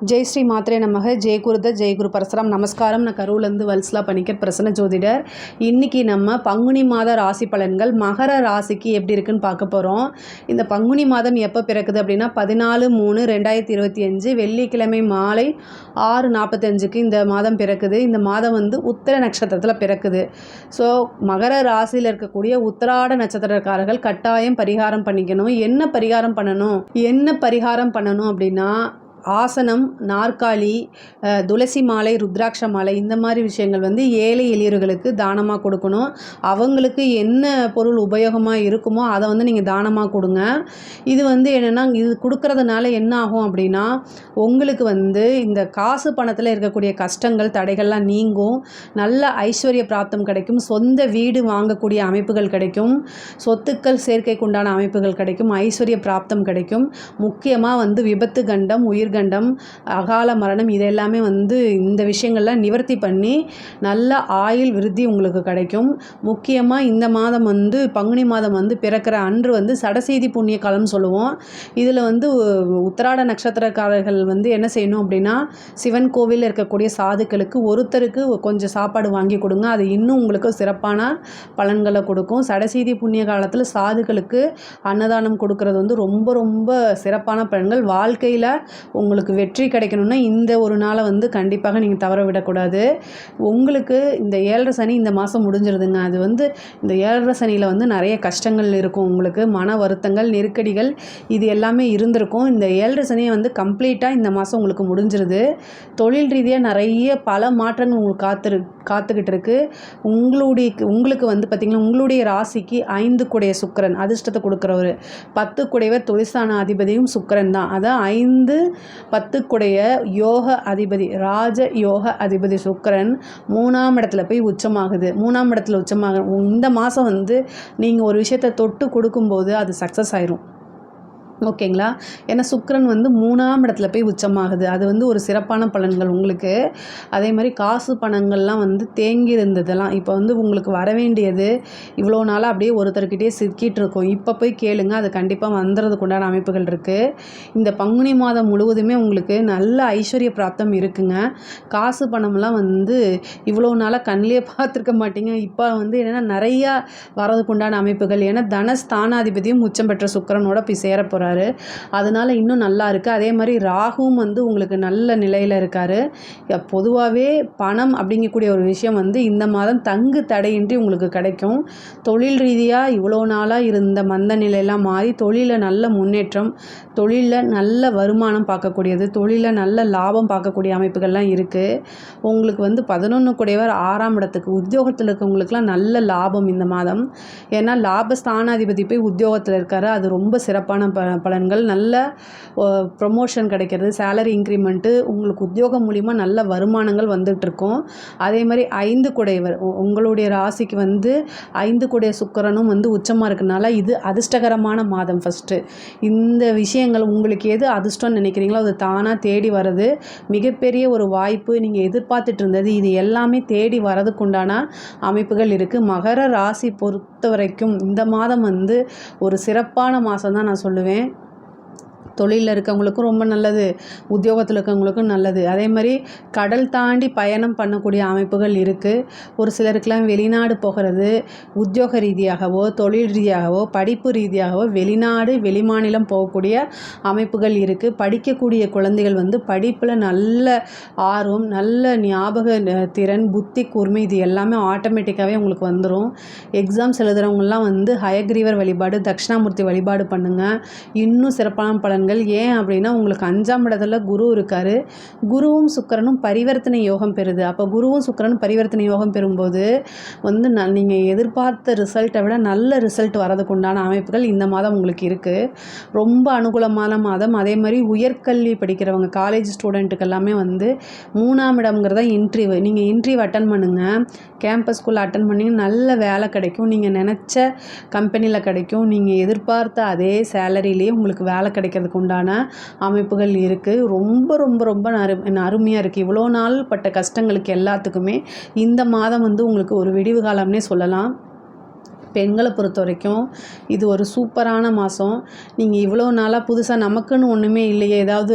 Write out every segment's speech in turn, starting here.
ஜெய் ஸ்ரீ மாத்ரே நமக. ஜெய் குருத ஜெய் குரு பரசுராம். நமஸ்காரம். நான் கரூர்லேருந்து வல்சலா பணிக்கர் பிரசன்ன ஜோதிடர். இன்றைக்கி நம்ம பங்குனி மாத ராசி பலன்கள் மகர ராசிக்கு எப்படி இருக்குன்னு பார்க்க போகிறோம். இந்த பங்குனி மாதம் எப்போ பிறக்குது அப்படின்னா 14/3/2025 வெள்ளிக்கிழமை மாலை 6:45 இந்த மாதம் பிறக்குது. இந்த மாதம் உத்திர நட்சத்திரத்தில் பிறக்குது. ஸோ மகர ராசியில் இருக்கக்கூடிய உத்திராட நட்சத்திரக்காரர்கள் கட்டாயம் பரிகாரம் பண்ணிக்கணும். என்ன பரிகாரம் பண்ணணும் அப்படின்னா, ஆசனம், நாற்காலி, துளசி மாலை, ருத்ராட்ச மாலை, இந்த மாதிரி விஷயங்கள் ஏழை எளியவர்களுக்கு தானமாக கொடுக்கணும். அவங்களுக்கு என்ன பொருள் உபயோகமாக இருக்குமோ அதை நீங்கள் தானமாக கொடுங்க. இது என்னென்னா, இது கொடுக்கறதுனால என்ன ஆகும் அப்படின்னா, உங்களுக்கு இந்த காசு பணத்தில் இருக்கக்கூடிய கஷ்டங்கள் தடைகள்லாம் நீங்கும். நல்ல ஐஸ்வர்ய பிராப்தம் கிடைக்கும். சொந்த வீடு வாங்கக்கூடிய அமைப்புகள் கிடைக்கும். சொத்துக்கள் சேர்க்கைக்குண்டான அமைப்புகள் கிடைக்கும். ஐஸ்வர்ய பிராப்தம் கிடைக்கும். முக்கியமாக விபத்து கண்டம், உயிர்கண்டம், அகால மரணம், இதெல்லாமே இந்த விஷயங்கள்லாம் நிவர்த்தி பண்ணி நல்ல ஆயுள் விருத்தி உங்களுக்கு கிடைக்கும். முக்கியமாக இந்த மாதம் பங்குனி மாதம் பிறக்கிற அன்று சடசீதி புண்ணிய காலம்னு சொல்லுவோம். இதில் உத்திராட நட்சத்திரக்காரர்கள் என்ன செய்யணும் அப்படின்னா, சிவன் கோவிலில் இருக்கக்கூடிய சாதுக்களுக்கு ஒருத்தருக்கு கொஞ்சம் சாப்பாடு வாங்கி கொடுங்க. அது இன்னும் உங்களுக்கு சிறப்பான பலன்களை கொடுக்கும். சடசீதி புண்ணிய காலத்தில் சாதுக்களுக்கு அன்னதானம் கொடுக்கறது ரொம்ப ரொம்ப சிறப்பான பலன்கள். வாழ்க்கையில் உங்களுக்கு வெற்றி கிடைக்கணும்னா இந்த ஒரு நாளை கண்டிப்பாக நீங்கள் தவற விடக்கூடாது. உங்களுக்கு இந்த 7.5 சனி இந்த மாதம் முடிஞ்சிருதுங்க. அது இந்த 7.5 சனியில் நிறைய கஷ்டங்கள் இருக்கும். உங்களுக்கு மன வருத்தங்கள், நெருக்கடிகள், இது எல்லாமே இருந்திருக்கும். இந்த 7.5 சனியை கம்ப்ளீட்டாக இந்த மாதம் உங்களுக்கு முடிஞ்சிருது. தொழில் ரீதியாக நிறைய பல மாற்றங்கள் உங்களுக்கு காத்துக்கிட்டு இருக்கு. உங்களுக்கு பார்த்திங்கன்னா, உங்களுடைய ராசிக்கு 5 குடைய சுக்கிரன் அதிர்ஷ்டத்தை கொடுக்குறவர். 10 குடையவர் தொழிற்சான அதிபதியும் சுக்கிரன் தான். அதான் 5-10 குடைய யோக அதிபதி, ராஜ யோக அதிபதி சுக்கிரன் 3ஆம் இடத்துல போய் உச்சமாகுது. 3ஆம் இடத்துல இந்த மாதம் நீங்கள் ஒரு விஷயத்தை தொட்டு கொடுக்கும்போது அது சக்ஸஸ் ஆயிரும். ஓகேங்களா? ஏன்னா சுக்கிரன் 3ஆம் இடத்துல போய் உச்சமாகுது. அது ஒரு சிறப்பான பலன்கள் உங்களுக்கு. அதே மாதிரி காசு பணங்கள்லாம் தேங்கி இருந்ததெல்லாம் இப்போ உங்களுக்கு வர வேண்டியது இவ்வளோ நாளாக அப்படியே ஒருத்தர்கிட்டயே சிக்கிட்டு இருக்கும். இப்போ போய் கேளுங்க, அது கண்டிப்பாக வந்துறதுக்கு உண்டான அமைப்புகள் இருக்குது. இந்த பங்குனி மாதம் முழுவதுமே உங்களுக்கு நல்ல ஐஸ்வர்ய பிராப்தம் இருக்குங்க. காசு பணம்லாம் இவ்வளோ நாளாக கண்ணிலே பார்த்துருக்க மாட்டீங்க. இப்போ என்னென்னா நிறையா வரதுக்கு உண்டான அமைப்புகள். ஏன்னா தனஸ்தானாதிபதியும் உச்சம் பெற்ற சுக்கிரனோட போய் சேர போகிறார். அதனால இன்னும் நல்லா இருக்குது. அதே மாதிரி ராகுவும் உங்களுக்கு நல்ல நிலையில் இருக்கார். பொதுவாகவே பணம் அப்படிங்கக்கூடிய ஒரு விஷயம் இந்த மாதம் தங்கு தடையின்றி உங்களுக்கு கிடைக்கும். தொழில் ரீதியாக இவ்வளோ நாளாக இருந்த மந்த நிலையெல்லாம் மாறி தொழிலில் நல்ல முன்னேற்றம், தொழிலில் நல்ல வருமானம் பார்க்கக்கூடியது, தொழிலில் நல்ல லாபம் பார்க்கக்கூடிய அமைப்புகள்லாம் இருக்குது. உங்களுக்கு 11 குடையவர் 6ஆம் இடத்துக்கு உத்தியோகத்தில் இருக்கவங்களுக்குலாம் நல்ல லாபம் இந்த மாதம். ஏன்னா லாபஸ்தானாதிபதி போய் உத்தியோகத்தில் இருக்கார். அது ரொம்ப சிறப்பான பலன்கள். நல்ல ப்ரொமோஷன் கிடைக்கிறது, சேலரி இன்க்ரிமெண்ட்டு, உங்களுக்கு உத்தியோகம் மூலிமா நல்ல வருமானங்கள் வந்துகிட்ருக்கும். அதே மாதிரி 5 குடையவர் உங்களுடைய ராசிக்கு 5 குடைய சுக்கிரனும் உச்சமாக இருக்கனால இது அதிர்ஷ்டகரமான மாதம். ஃபஸ்ட்டு இந்த விஷயங்கள் உங்களுக்கு எது அதிர்ஷ்டம்னு நினைக்கிறீங்களோ அது தானாக தேடி வர்றது மிகப்பெரிய ஒரு வாய்ப்பு. நீங்கள் எதிர்பார்த்துட்டு இருந்தது இது எல்லாமே தேடி வரதுக்குண்டான அமைப்புகள் இருக்குது. மகர ராசி பொறுத்த வரைக்கும் இந்த மாதம் ஒரு சிறப்பான மாதம் தான் நான் சொல்லுவேன். தொழிலில் இருக்கவங்களுக்கும் ரொம்ப நல்லது, உத்தியோகத்தில் இருக்கவங்களுக்கும் நல்லது. அதே மாதிரி கடல் தாண்டி பயணம் பண்ணக்கூடிய அமைப்புகள் இருக்குது. ஒரு சிலருக்கெல்லாம் வெளிநாடு போகிறது, உத்தியோக ரீதியாகவோ தொழில் ரீதியாகவோ படிப்பு ரீதியாகவோ வெளிநாடு வெளிமாநிலம் போகக்கூடிய அமைப்புகள் இருக்குது. படிக்கக்கூடிய குழந்தைகள் படிப்பில் நல்ல ஆர்வம், நல்ல ஞாபக திறன், புத்தி கூர்மை, இது எல்லாமே ஆட்டோமேட்டிக்காகவே உங்களுக்கு வந்துடும். எக்ஸாம்ஸ் எழுதுகிறவங்கலாம் ஹயக்ரீவர் வழிபாடு, தட்சிணாமூர்த்தி வழிபாடு பண்ணுங்கள். இன்னும் சிறப்பான பலன்கள். ஏன் அப்படின்னா, உங்களுக்கு 5ஆம் இடத்துல குரு இருக்கார். குருவும் சுக்கிரனும் பரிவர்த்தனை யோகம் பெறுது. அப்போ குருவும் சுக்கிரனும் பரிவர்த்தனை யோகம் பெறும்போது நீங்கள் எதிர்பார்த்த ரிசல்ட்டை விட நல்ல ரிசல்ட் வரதுக்கு உண்டான அமைப்புகள் இந்த மாதம் உங்களுக்கு இருக்குது. ரொம்ப அனுகூலமான மாதம். அதே மாதிரி உயர்கல்வி படிக்கிறவங்க காலேஜ் ஸ்டூடெண்ட்டுக்கு எல்லாமே 3ஆம் இடம்ங்கிறத இன்ட்ரிவ். நீங்கள் இன்ட்ரிவ் அட்டன் பண்ணுங்கள், கேம்பஸ் ஸ்கூல் அட்டன் பண்ணி நல்ல வேலை கிடைக்கும். நீங்கள் நினச்ச கம்பெனியில் கிடைக்கும். நீங்கள் எதிர்பார்த்த அதே சேலரியிலேயே உங்களுக்கு வேலை கிடைக்கிறதுக்கு உண்டான அமைப்புகள் இருக்குது. ரொம்ப ரொம்ப ரொம்ப அருமையாக இருக்குது. இவ்வளோ நாள் பட்ட கஷ்டங்களுக்கு எல்லாத்துக்குமே இந்த மாதம் உங்களுக்கு ஒரு விடிவு காலம்னே சொல்லலாம். பெண்களை பொறுத்த வரைக்கும் இது ஒரு சூப்பரான மாதம். நீங்கள் இவ்வளோ நாளாக புதுசாக நமக்குன்னு ஒன்றுமே இல்லையே, ஏதாவது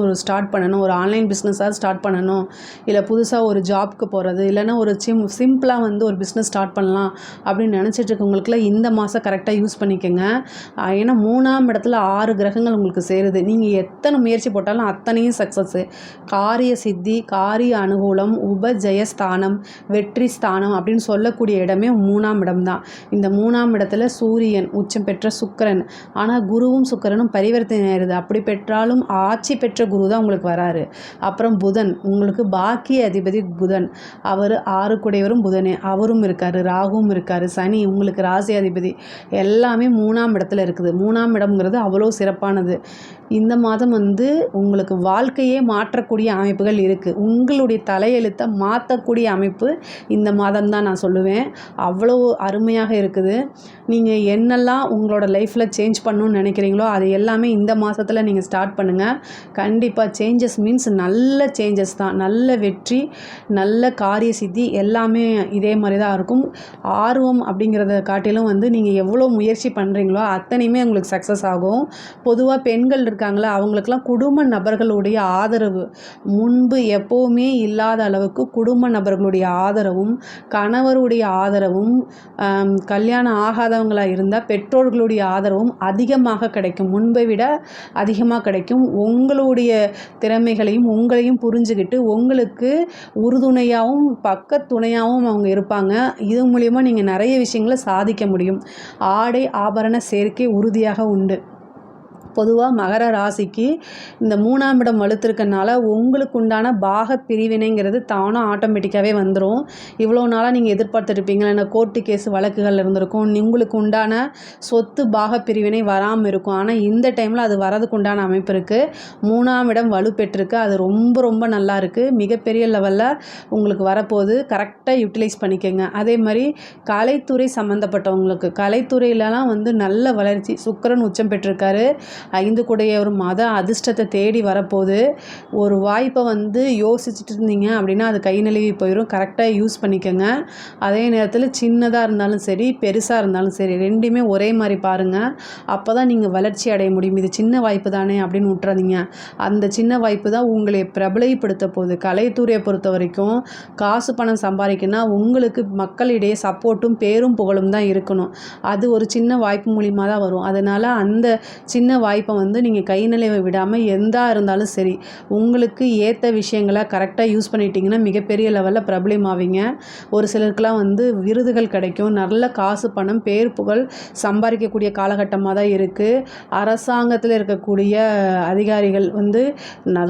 ஒரு ஸ்டார்ட் பண்ணணும், ஒரு ஆன்லைன் பிஸ்னஸாக ஸ்டார்ட் பண்ணணும், இல்லை புதுசாக ஒரு ஜாப்க்கு போகிறது, இல்லைன்னா ஒரு சிம்பிளாக ஒரு பிஸ்னஸ் ஸ்டார்ட் பண்ணலாம் அப்படின்னு நினச்சிட்டு இருக்கவங்களுக்குலாம் இந்த மாதம் கரெக்டாக யூஸ் பண்ணிக்கோங்க. ஏன்னா 3ஆம் இடத்துல 6 கிரகங்கள் உங்களுக்கு சேருது. நீங்கள் எத்தனை முயற்சி போட்டாலும் அத்தனையும் சக்ஸஸ்ஸு. காரிய சித்தி, காரிய அனுகூலம், உபஜயஸ்தானம், வெற்றி ஸ்தானம் அப்படின்னு சொல்லக்கூடிய இடமே 3ஆம் இடம் தான். இந்த 3ஆம் இடத்துல சூரியன் உச்சம் பெற்ற சுக்கிரன், ஆனால் குருவும் சுக்கிரனும் பரிவர்த்தனை ஆயிடுது. அப்படி பெற்றாலும் ஆட்சி பெற்ற குரு தான் உங்களுக்கு வராரு. அப்புறம் புதன், உங்களுக்கு பாக்கிய அதிபதி புதன், அவர் 6 குடையவரும் புதனே, அவரும் இருக்கார். ராகுவும் இருக்கார். சனி உங்களுக்கு ராசி அதிபதி, எல்லாமே 3ஆம் இடத்துல இருக்குது. 3ஆம் இடம்ங்கிறது அவ்வளோ சிறப்பானது. இந்த மாதம் உங்களுக்கு வாழ்க்கையே மாற்றக்கூடிய அமைப்புகள் இருக்குது. உங்களுடைய தலையெழுத்தை மாற்றக்கூடிய அமைப்பு இந்த மாதம் தான் நான் சொல்லுவேன். அவ்வளோ அருமையாக இருக்குது. நீங்கள் என்னெல்லாம் உங்களோட லைஃப்பில் சேஞ்ச் பண்ணணும்னு நினைக்கிறீங்களோ அது எல்லாமே இந்த மாதத்தில் நீங்கள் ஸ்டார்ட் பண்ணுங்கள். கண்டிப்பாக சேஞ்சஸ் மீன்ஸ் நல்ல சேஞ்சஸ் தான். நல்ல வெற்றி, நல்ல காரிய சித்தி எல்லாமே இதே மாதிரி தான் இருக்கும். ஆர்வம் அப்படிங்கிறத காட்டிலும் நீங்கள் எவ்வளோ முயற்சி பண்ணுறீங்களோ அத்தனையுமே உங்களுக்கு சக்ஸஸ் ஆகும். பொதுவாக பெண்கள் இருக்காங்களா, அவங்களுக்கெல்லாம் குடும்ப நபர்களுடைய ஆதரவு முன்பு எப்போவுமே இல்லாத அளவுக்கு குடும்ப நபர்களுடைய ஆதரவும், கணவருடைய ஆதரவும், கல்யாணம் ஆகாதவங்களாக இருந்தால் பெற்றோர்களுடைய ஆதரவும் அதிகமாக கிடைக்கும். முன்பை விட அதிகமாக கிடைக்கும். உங்களுடைய திறமைகளையும் உங்களையும் புரிஞ்சுக்கிட்டு உங்களுக்கு உறுதுணையாகவும் பக்கத்துணையாகவும் அவங்க இருப்பாங்க. இது மூலிமா நீங்கள் நிறைய விஷயங்களை சாதிக்க முடியும். ஆடை ஆபரண சேர்க்கை உறுதியாக உண்டு. பொதுவாக மகர ராசிக்கு இந்த 3ஆம் இடம் வலுத்திருக்கனால உங்களுக்கு உண்டான பாக பிரிவினைங்கிறது தானும் ஆட்டோமேட்டிக்காகவே வந்துடும். இவ்வளோ நாளாக நீங்கள் எதிர்பார்த்துருப்பீங்க, இல்லை கோர்ட்டு கேஸ் வழக்குகள் இருந்திருக்கும், உங்களுக்கு உண்டான சொத்து பாக பிரிவினை வராமல் இருக்கும். ஆனால் இந்த டைமில் அது வரதுக்கு உண்டான அமைப்பு இருக்குது. 3ஆம் இடம் வலுப்பெற்றிருக்கு. அது ரொம்ப ரொம்ப நல்லா இருக்குது. மிகப்பெரிய லெவலில் உங்களுக்கு வரப்போகுது. கரெக்டாக யூட்டிலைஸ் பண்ணிக்கோங்க. அதே மாதிரி கலைத்துறை சம்மந்தப்பட்டவங்களுக்கு, கலைத்துறையிலலாம் நல்ல வளர்ச்சி. சுக்கிரன் உச்சம் பெற்றிருக்காரு. 5 குடையவர் மத அதிர்ஷ்டத்தை தேடி வரப்போகுது. ஒரு வாய்ப்பை யோசிச்சுட்டு இருந்தீங்க அப்படின்னா அது கை நழுவி போயிடும். கரெக்டாக யூஸ் பண்ணிக்கோங்க. அதே நேரத்தில் சின்னதாக இருந்தாலும் சரி, பெருசாக இருந்தாலும் சரி, ரெண்டுமே ஒரே மாதிரி பாருங்கள். அப்போ தான் நீங்கள் வளர்ச்சி அடைய முடியும். இது சின்ன வாய்ப்பு தானே அப்படின்னு விட்டுறாதீங்க. அந்த சின்ன வாய்ப்பு தான் உங்களை பிரபலப்படுத்த போகுது. கலைத்துறையை பொறுத்த வரைக்கும் காசு பணம் சம்பாதிக்கணும்னா உங்களுக்கு மக்களிடையே சப்போர்ட்டும் பேரும் புகழும் தான் இருக்கணும். அது ஒரு சின்ன வாய்ப்பு மூலியமாக தான் வரும். அதனால் அந்த சின்ன வாய்ப்பை நீங்கள் கை நழுவ விடாமல் எந்தா இருந்தாலும் சரி உங்களுக்கு ஏற்ற விஷயங்களை கரெக்டாக யூஸ் பண்ணிட்டீங்கன்னா மிகப்பெரிய லெவலில் பிரபலமாவீங்க. ஒரு சிலருக்குலாம் விருதுகள் கிடைக்கும். நல்ல காசு பணம் பேர் புகழ் சம்பாதிக்கக்கூடிய காலகட்டமாக தான் இருக்குது. அரசாங்கத்தில் இருக்கக்கூடிய அதிகாரிகள்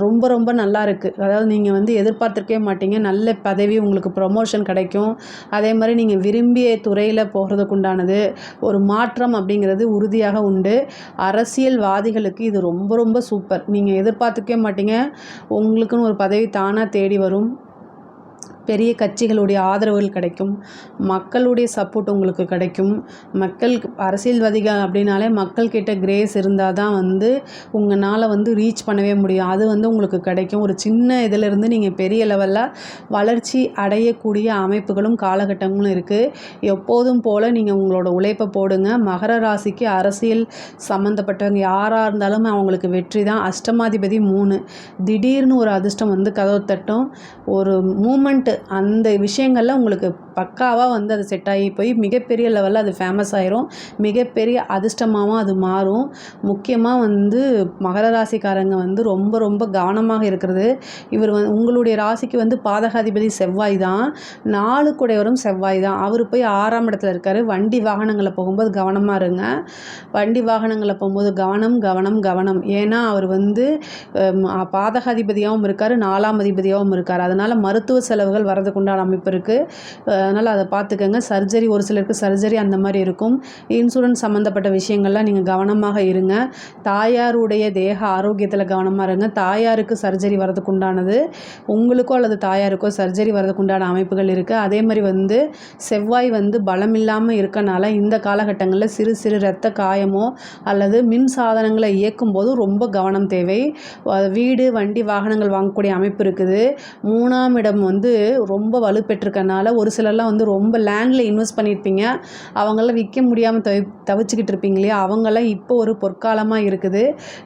ரொம்ப ரொம்ப நல்லா இருக்குது. அதாவது நீங்கள் எதிர்பார்த்துருக்கவே மாட்டீங்க. நல்ல பதவி உங்களுக்கு ப்ரொமோஷன் கிடைக்கும். அதே மாதிரி நீங்கள் விரும்பிய துறையில் போகிறதுக்கு உண்டானது ஒரு மாற்றம் அப்படிங்கிறது உறுதியாக உண்டு. அரசியல்வாதிகளுக்கு இது ரொம்ப ரொம்ப சூப்பர். நீங்கள் எதிர்பார்த்துக்கவே மாட்டீங்க. உங்களுக்குன்னு ஒரு பதவி தானாக தேடி வரும். பெரிய கட்சிகளுடைய ஆதரவுகள் கிடைக்கும். மக்களுடைய சப்போர்ட் உங்களுக்கு கிடைக்கும். அரசியல்வாதிகள் அப்படின்னாலே மக்கள்கிட்ட கிரேஸ் இருந்தால் தான் உங்களால் ரீச் பண்ணவே முடியும். அது உங்களுக்கு கிடைக்கும். ஒரு சின்ன இதிலிருந்து நீங்கள் பெரிய லெவலில் வளர்ச்சி அடையக்கூடிய அமைப்புகளும் காலகட்டங்களும் இருக்குது. எப்போதும் போல் நீங்கள் உங்களோட உழைப்பை போடுங்க. மகர ராசிக்கு அரசியல் சம்மந்தப்பட்டவங்க யாராக இருந்தாலும் அவங்களுக்கு வெற்றி தான். அஷ்டமாதிபதி 3, திடீர்னு ஒரு அதிர்ஷ்டம் கதவு தட்டும். ஒரு மூமெண்ட்டு அந்த விஷயங்களில் உங்களுக்கு பக்காவாக அது செட் ஆகி போய் மிகப்பெரிய லெவலில் அது ஃபேமஸ் ஆயிரும். மிகப்பெரிய அதிர்ஷ்டமாகவும் அது மாறும். முக்கியமாக மகர ராசிக்காரங்க ரொம்ப ரொம்ப கவனமாக இருக்கிறது. இவர் உங்களுடைய ராசிக்கு பாதகாதிபதி செவ்வாய் தான். 4 குடையவரும் செவ்வாய் தான். அவர் போய் 6ஆம் இடத்துல இருக்கார். வண்டி வாகனங்களை போகும்போது கவனமாக இருங்க. வண்டி வாகனங்களை போகும்போது கவனம் கவனம் கவனம். ஏன்னா அவர் பாதகாதிபதியாகவும் இருக்கார், 4ஆம் அதிபதியாகவும் இருக்கார். அதனால் மருத்துவ செலவுகள் வரதுக்கு உண்டான அமைப்பு இருக்குது. அதனால் அதை பார்த்துக்கங்க. சர்ஜரி, ஒரு சிலருக்கு சர்ஜரி அந்த மாதிரி இருக்கும். இன்சூரன்ஸ் சம்மந்தப்பட்ட விஷயங்கள்லாம் நீங்கள் கவனமாக இருங்க. தாயாருடைய தேக ஆரோக்கியத்தில் கவனமாக இருங்க. தாயாருக்கு சர்ஜரி வரதுக்கு உண்டானது, உங்களுக்கோ அல்லது தாயாருக்கோ சர்ஜரி வரதுக்கு உண்டான அமைப்புகள் இருக்குது. அதே மாதிரி செவ்வாய் பலம் இல்லாமல் இருக்கனால இந்த காலகட்டங்களில் சிறு சிறு இரத்த காயமோ அல்லது மின் சாதனங்களை இயக்கும் போது ரொம்ப கவனம் தேவை. வீடு வண்டி வாகனங்கள் வாங்கக்கூடிய அமைப்பு இருக்குது. 3ஆம் இடம் ரொம்ப வலுப்பெற்றிருக்கனால ஒரு சிலர்லாம் வந்து ரொம்ப லேண்டில் இன்வெஸ்ட் பண்ணியிருப்பீங்க, அவங்களாம் விற்க முடியாமல் தவிச்சுக்கிட்டு இருப்பீங்க இல்லையா, அவங்களாம் இப்போ ஒரு பொற்காலமாக இருக்குது.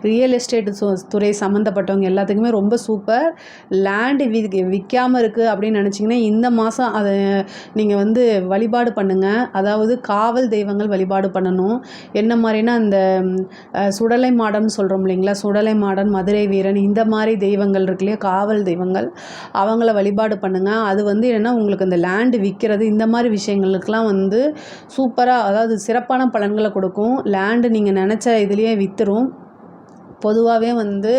ரியல் எஸ்டேட் துறை சம்மந்தப்பட்டவங்க எல்லாத்துக்குமே ரொம்ப சூப்பர். லேண்டு விற்காமல் இருக்குது அப்படின்னு நினச்சிங்கன்னா இந்த மாதம் அதை நீங்கள் வந்து வழிபாடு பண்ணுங்கள். அதாவது காவல் தெய்வங்கள் வழிபாடு பண்ணணும். என்ன மாதிரினா அந்த சுடலை மாடன் சொல்கிறோம் இல்லைங்களா, சுடலை மாடன், மதுரை வீரன், இந்த மாதிரி தெய்வங்கள் இருக்கு இல்லையா, காவல் தெய்வங்கள், அவங்கள வழிபாடு பண்ணுங்கள். அது வந்து என்னென்னா உங்களுக்கு இந்த லேண்டு விற்கிறது இந்த மாதிரி விஷயங்களுக்கெலாம் வந்து சூப்பராக, அதாவது சிறப்பான பலன்களை கொடுக்கும். லேண்டு நீங்கள் நினச்ச இதுலேயே விற்றுரும். பொதுவாகவே வந்து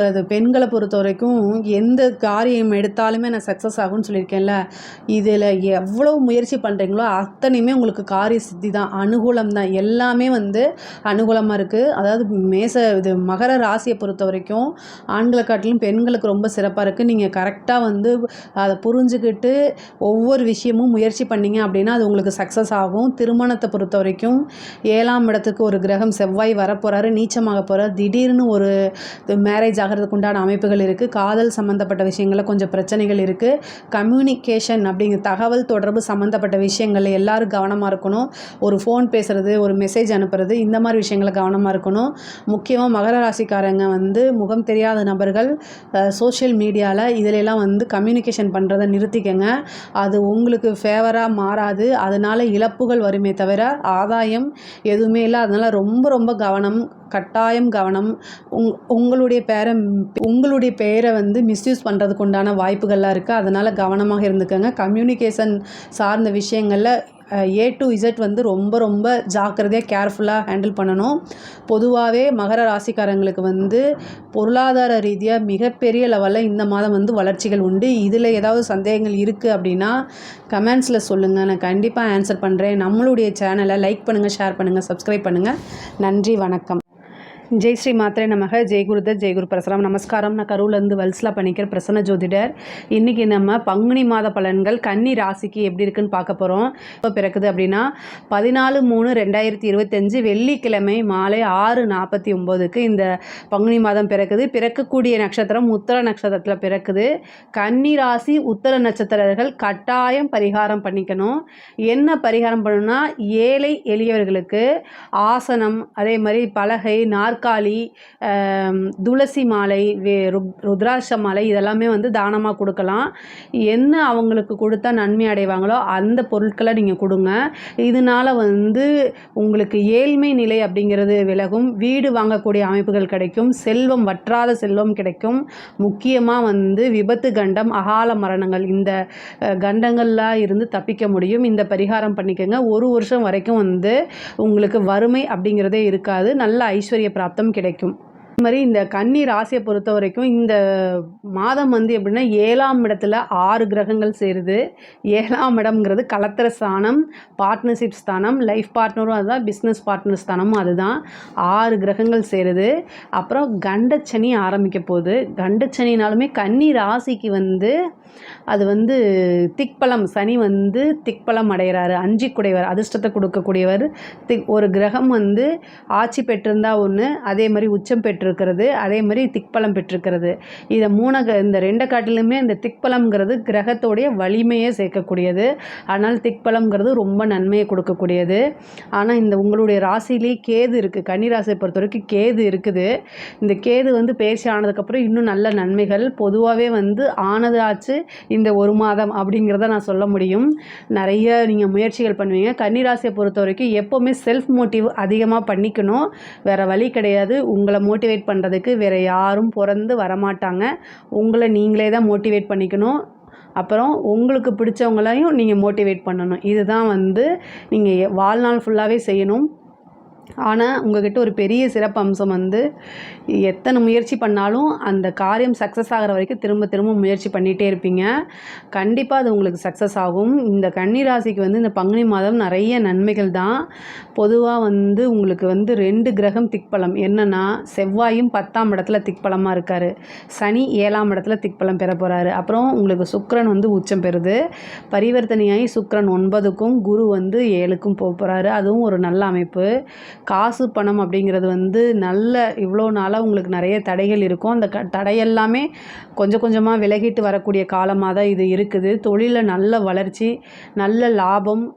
அது பெண்களை பொறுத்த வரைக்கும் எந்த காரியம் எடுத்தாலுமே நான் சக்ஸஸ் ஆகும்னு சொல்லியிருக்கேன்ல, இதில் எவ்வளோ முயற்சி பண்ணுறீங்களோ அத்தனையுமே உங்களுக்கு காரிய சித்தி தான், அனுகூலம் தான், எல்லாமே வந்து அனுகூலமாக இருக்குது. அதாவது இது மகர ராசியை பொறுத்த வரைக்கும் ஆண்களை காட்டிலும் பெண்களுக்கு ரொம்ப சிறப்பாக இருக்குது. நீங்கள் கரெக்டாக வந்து அதை புரிஞ்சுக்கிட்டு ஒவ்வொரு விஷயமும் முயற்சி பண்ணிங்க அப்படின்னா அது உங்களுக்கு சக்ஸஸ் ஆகும். திருமணத்தை பொறுத்த வரைக்கும் 7ஆம் இடத்துக்கு ஒரு கிரகம் செவ்வாய் வரப்போகிறாரு, நீச்சமாக போகிறார். திடீர்னு ஒரு மேரேஜ் ஆகிறதுக்கு உண்டான அமைப்புகள் இருக்குது. காதல் சம்மந்தப்பட்ட விஷயங்களில் கொஞ்சம் பிரச்சனைகள் இருக்குது. கம்யூனிகேஷன் அப்படிங்கிற தகவல் தொடர்பு சம்மந்தப்பட்ட விஷயங்களில் எல்லோரும் கவனமாக இருக்கணும். ஒரு ஃபோன் பேசுகிறது, ஒரு மெசேஜ் அனுப்புறது, இந்த மாதிரி விஷயங்களை கவனமாக இருக்கணும். முக்கியமாக மகர ராசிக்காரங்க வந்து முகம் தெரியாத நபர்கள் சோஷியல் மீடியாவில் இதிலெல்லாம் வந்து கம்யூனிகேஷன் பண்ணுறதை நிறுத்திக்கங்க. அது உங்களுக்கு ஃபேவராக மாறாது. அதனால் இழப்புகள் வருமே தவிர ஆதாயம் எதுவுமே இல்லை. அதனால் ரொம்ப ரொம்ப கவனம், கட்டாயம் கவனம். உங்களுடைய பெயரை வந்து மிஸ்யூஸ் பண்ணுறதுக்கு உண்டான வாய்ப்புகள்லாம் இருக்குது. அதனால் கவனமாக இருந்துக்கங்க. கம்யூனிகேஷன் சார்ந்த விஷயங்களில் A to Z வந்து ரொம்ப ரொம்ப ஜாக்கிரதையாக கேர்ஃபுல்லாக ஹேண்டில் பண்ணணும். பொதுவாகவே மகர ராசிக்காரங்களுக்கு வந்து பொருளாதார ரீதியாக மிகப்பெரிய லெவலில் இந்த மாதம் வந்து வளர்ச்சிகள் உண்டு. இதில் ஏதாவது சந்தேகங்கள் இருக்குது அப்படின்னா கமெண்ட்ஸில் சொல்லுங்கள், நான் கண்டிப்பாக ஆன்சர் பண்ணுறேன். நம்மளுடைய சேனலை லைக் பண்ணுங்கள், ஷேர் பண்ணுங்கள், சப்ஸ்கிரைப் பண்ணுங்கள். நன்றி, வணக்கம். ஜெய் ஸ்ரீ மாத்திரை நமக. ஜெய்குருதத் ஜெய்குரு பரசுராம். நமஸ்காரம். நான் கரூர்லேருந்து வல்ஸ்லா பண்ணிக்கிற பிரசன்ன ஜோதிடர். இன்றைக்கி நம்ம பங்குனி மாத பலன்கள் கன்னி ராசிக்கு எப்படி இருக்குன்னு பார்க்க போகிறோம். இப்போ பிறக்குது அப்படின்னா 14/3/2025 வெள்ளிக்கிழமை மாலை 6:49க்கு இந்த பங்குனி மாதம் பிறக்குது. பிறக்கக்கூடிய நட்சத்திரம் உத்தர நட்சத்திரத்தில் பிறக்குது. கன்னி ராசி உத்தர நட்சத்திரர்கள் கட்டாயம் பரிகாரம் பண்ணிக்கணும். என்ன பரிகாரம் பண்ணணும்னா, ஏழை எளியவர்களுக்கு ஆசனம், அதே மாதிரி பலகை, நாற்காலி, துளசி மாலை, ருத்ராட்ச மாலை, இதெல்லாமே வந்து தானமாக கொடுக்கலாம். என்ன அவங்களுக்கு கொடுத்தா நன்மை அடைவாங்களோ அந்த பொருட்களை நீங்கள் கொடுங்க. இதனால் வந்து உங்களுக்கு ஏழ்மை நிலை அப்படிங்கிறது விலகும். வீடு வாங்கக்கூடிய அமைப்புகள் கிடைக்கும். செல்வம், வற்றாத செல்வம் கிடைக்கும். முக்கியமாக வந்து விபத்து கண்டம், அகால மரணங்கள், இந்த கண்டங்கள்லாம் இருந்து தப்பிக்க முடியும். இந்த பரிகாரம் பண்ணிக்கோங்க. 1 வருஷம் வரைக்கும் வந்து உங்களுக்கு வறுமை அப்படிங்கிறதே இருக்காது. நல்ல ஐஸ்வர்ய பிராப்தம் கிடைக்கும். இது மாதிரி இந்த கன்னி ராசியை பொறுத்த வரைக்கும் இந்த மாதம் வந்து எப்படின்னா 7ஆம் இடத்துல 6 கிரகங்கள் சேருது. 7ஆம் இடம்ங்கிறது கலத்திர ஸ்தானம், பார்ட்னர்ஷிப் ஸ்தானம், லைஃப் பார்ட்னரும் அதுதான், பிஸ்னஸ் பார்ட்னர் ஸ்தானமும் அதுதான். 6 கிரகங்கள் சேருது. அப்புறம் கண்டச்சனி ஆரம்பிக்க போகுது. கண்டச்சனினாலுமே கன்னி ராசிக்கு வந்து அது வந்து திக்பலம், சனி வந்து திக்பலம் அடைகிறாரு. 5 குடைவர், அதிர்ஷ்டத்தை கொடுக்கக்கூடியவர். ஒரு கிரகம் வந்து ஆட்சி பெற்றிருந்தா ஒன்று, அதே மாதிரி உச்சம் பெற்றிருக்கிறது, அதே மாதிரி திக்பலம் பெற்றிருக்கிறது. இதை இந்த 2 காட்டிலுமே இந்த திக்பலம்ங்கிறது கிரகத்தோடைய வலிமையை சேர்க்கக்கூடியது. அதனால் திக்பலம்ங்கிறது ரொம்ப நன்மையை கொடுக்கக்கூடியது. ஆனால் இந்த உங்களுடைய ராசியிலே கேது இருக்குது. கன்னி ராசியை பொறுத்த வரைக்கும் கேது இருக்குது. இந்த கேது வந்து பயிற்சி ஆனதுக்கப்புறம் இன்னும் நல்ல நன்மைகள். பொதுவாகவே வந்து ஆனது ஆச்சு இந்த 1 மாதம் அப்படிங்கிறத நான் சொல்ல முடியும். நிறைய நீங்கள் முயற்சிகள் பண்ணுவீங்க. கன்னிராசியை பொறுத்த வரைக்கும் எப்போவுமே செல்ஃப் மோட்டிவ் அதிகமாக பண்ணிக்கணும். வேறு வழி கிடையாது. உங்களை மோட்டிவேட் பண்ணுறதுக்கு வேறு யாரும் பிறந்து வரமாட்டாங்க. உங்களை நீங்களே தான் மோட்டிவேட் பண்ணிக்கணும். அப்புறம் உங்களுக்கு பிடிச்சவங்களையும் நீங்கள் மோட்டிவேட் பண்ணணும். இதுதான் வந்து நீங்கள் வாழ்நாள் ஃபுல்லாகவே செய்யணும். ஆனால் உங்கள்கிட்ட ஒரு பெரிய சிறப்பு அம்சம் வந்து எத்தனை முயற்சி பண்ணாலும் அந்த காரியம் சக்ஸஸ் ஆகிற வரைக்கும் திரும்ப திரும்ப முயற்சி பண்ணிகிட்டே இருப்பீங்க. கண்டிப்பாக அது உங்களுக்கு சக்ஸஸ் ஆகும். இந்த கன்னி ராசிக்கு வந்து இந்த பங்குனி மாதம் நிறைய நன்மைகள் தான். பொதுவாக வந்து உங்களுக்கு வந்து 2 கிரகம் திக்பலம். என்னென்னா, செவ்வாயும் 10ஆம் இடத்துல திக்பலமாக இருக்கார். சனி 7ஆம் இடத்துல திக்பலம் பெற போகிறாரு. அப்புறம் உங்களுக்கு சுக்கிரன் வந்து உச்சம் பெறுது. பரிவர்த்தனையாகி சுக்கிரன் 9க்கும் குரு வந்து 7க்கும் போக போகிறாரு. அதுவும் ஒரு நல்ல அமைப்பு. காசு பணம் அப்படிங்கிறது வந்து நல்ல இவ்வளோ நாளாக உங்களுக்கு நிறைய தடைகள் இருக்கும். அந்த தடையெல்லாமே கொஞ்சம் கொஞ்சமாக விலகிட்டு வரக்கூடிய காலமாக தான் இது இருக்குது. தொழிலில் நல்ல வளர்ச்சி, நல்ல லாபம்,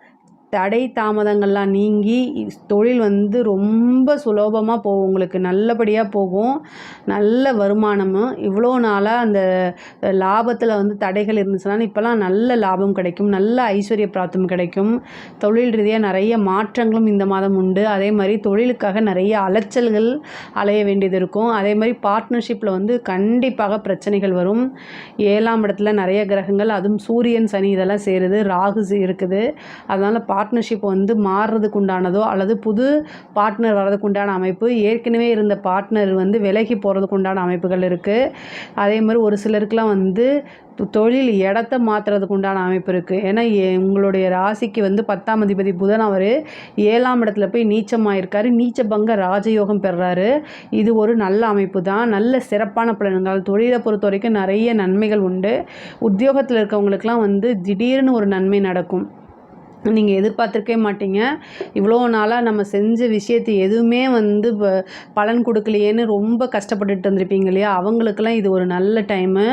தடை தாமதங்கள்லாம் நீங்கி தொழில் வந்து ரொம்ப சுலபமாக போகும். உங்களுக்கு நல்லபடியாக போகும். நல்ல வருமானமும் இவ்வளோ நாளாக அந்த லாபத்தில் வந்து தடைகள் இருந்துச்சுனாலும் இப்போலாம் நல்ல லாபம் கிடைக்கும். நல்ல ஐஸ்வர்ய பிராப்தம் கிடைக்கும். தொழில் ரீதியாக நிறைய மாற்றங்களும் இந்த மாதம் உண்டு. அதே மாதிரி தொழிலுக்காக நிறைய அலைச்சல்கள் அலைய வேண்டியது இருக்கும். அதே மாதிரி பார்ட்னர்ஷிப்பில் வந்து கண்டிப்பாக பிரச்சனைகள் வரும். 7ஆம் இடத்துல நிறைய கிரகங்கள், அதுவும் சூரியன் சனி இதெல்லாம் சேருது, ராகு இருக்குது. அதனால் பார்ட்னர்ஷிப் வந்து மாறுறதுக்கு உண்டானதோ அல்லது புது பார்ட்னர் வர்றதுக்கு உண்டான அமைப்பு, ஏற்கனவே இருந்த பார்ட்னர் வந்து விலகி போகிறதுக்கு உண்டான அமைப்புகள் இருக்குது. அதே மாதிரி ஒரு சிலருக்குலாம் வந்து தொழில் இடத்த மாற்றுறதுக்கு உண்டான அமைப்பு இருக்குது. ஏன்னா உங்களுடைய ராசிக்கு வந்து 10ஆம் அதிபதி புதன் அவர் 7ஆம் இடத்துல போய் நீச்சமாயிருக்காரு. நீச்ச பங்க ராஜயோகம் பெறுறாரு. இது ஒரு நல்ல அமைப்பு தான். நல்ல சிறப்பான பலன்கள். தொழிலை பொறுத்த வரைக்கும் நிறைய நன்மைகள் உண்டு. உத்தியோகத்தில் இருக்கவங்களுக்கெல்லாம் வந்து திடீர்னு ஒரு நன்மை நடக்கும். நீங்கள் எதிர்பார்த்துருக்கவே மாட்டீங்க. இவ்வளோ நாளாக நம்ம செஞ்ச விஷயத்தை எதுவுமே வந்து பலன் கொடுக்கலையேன்னு ரொம்ப கஷ்டப்பட்டுட்டு இருந்திருப்பீங்க இல்லையா? அவங்களுக்கெல்லாம் இது ஒரு நல்ல டைமு.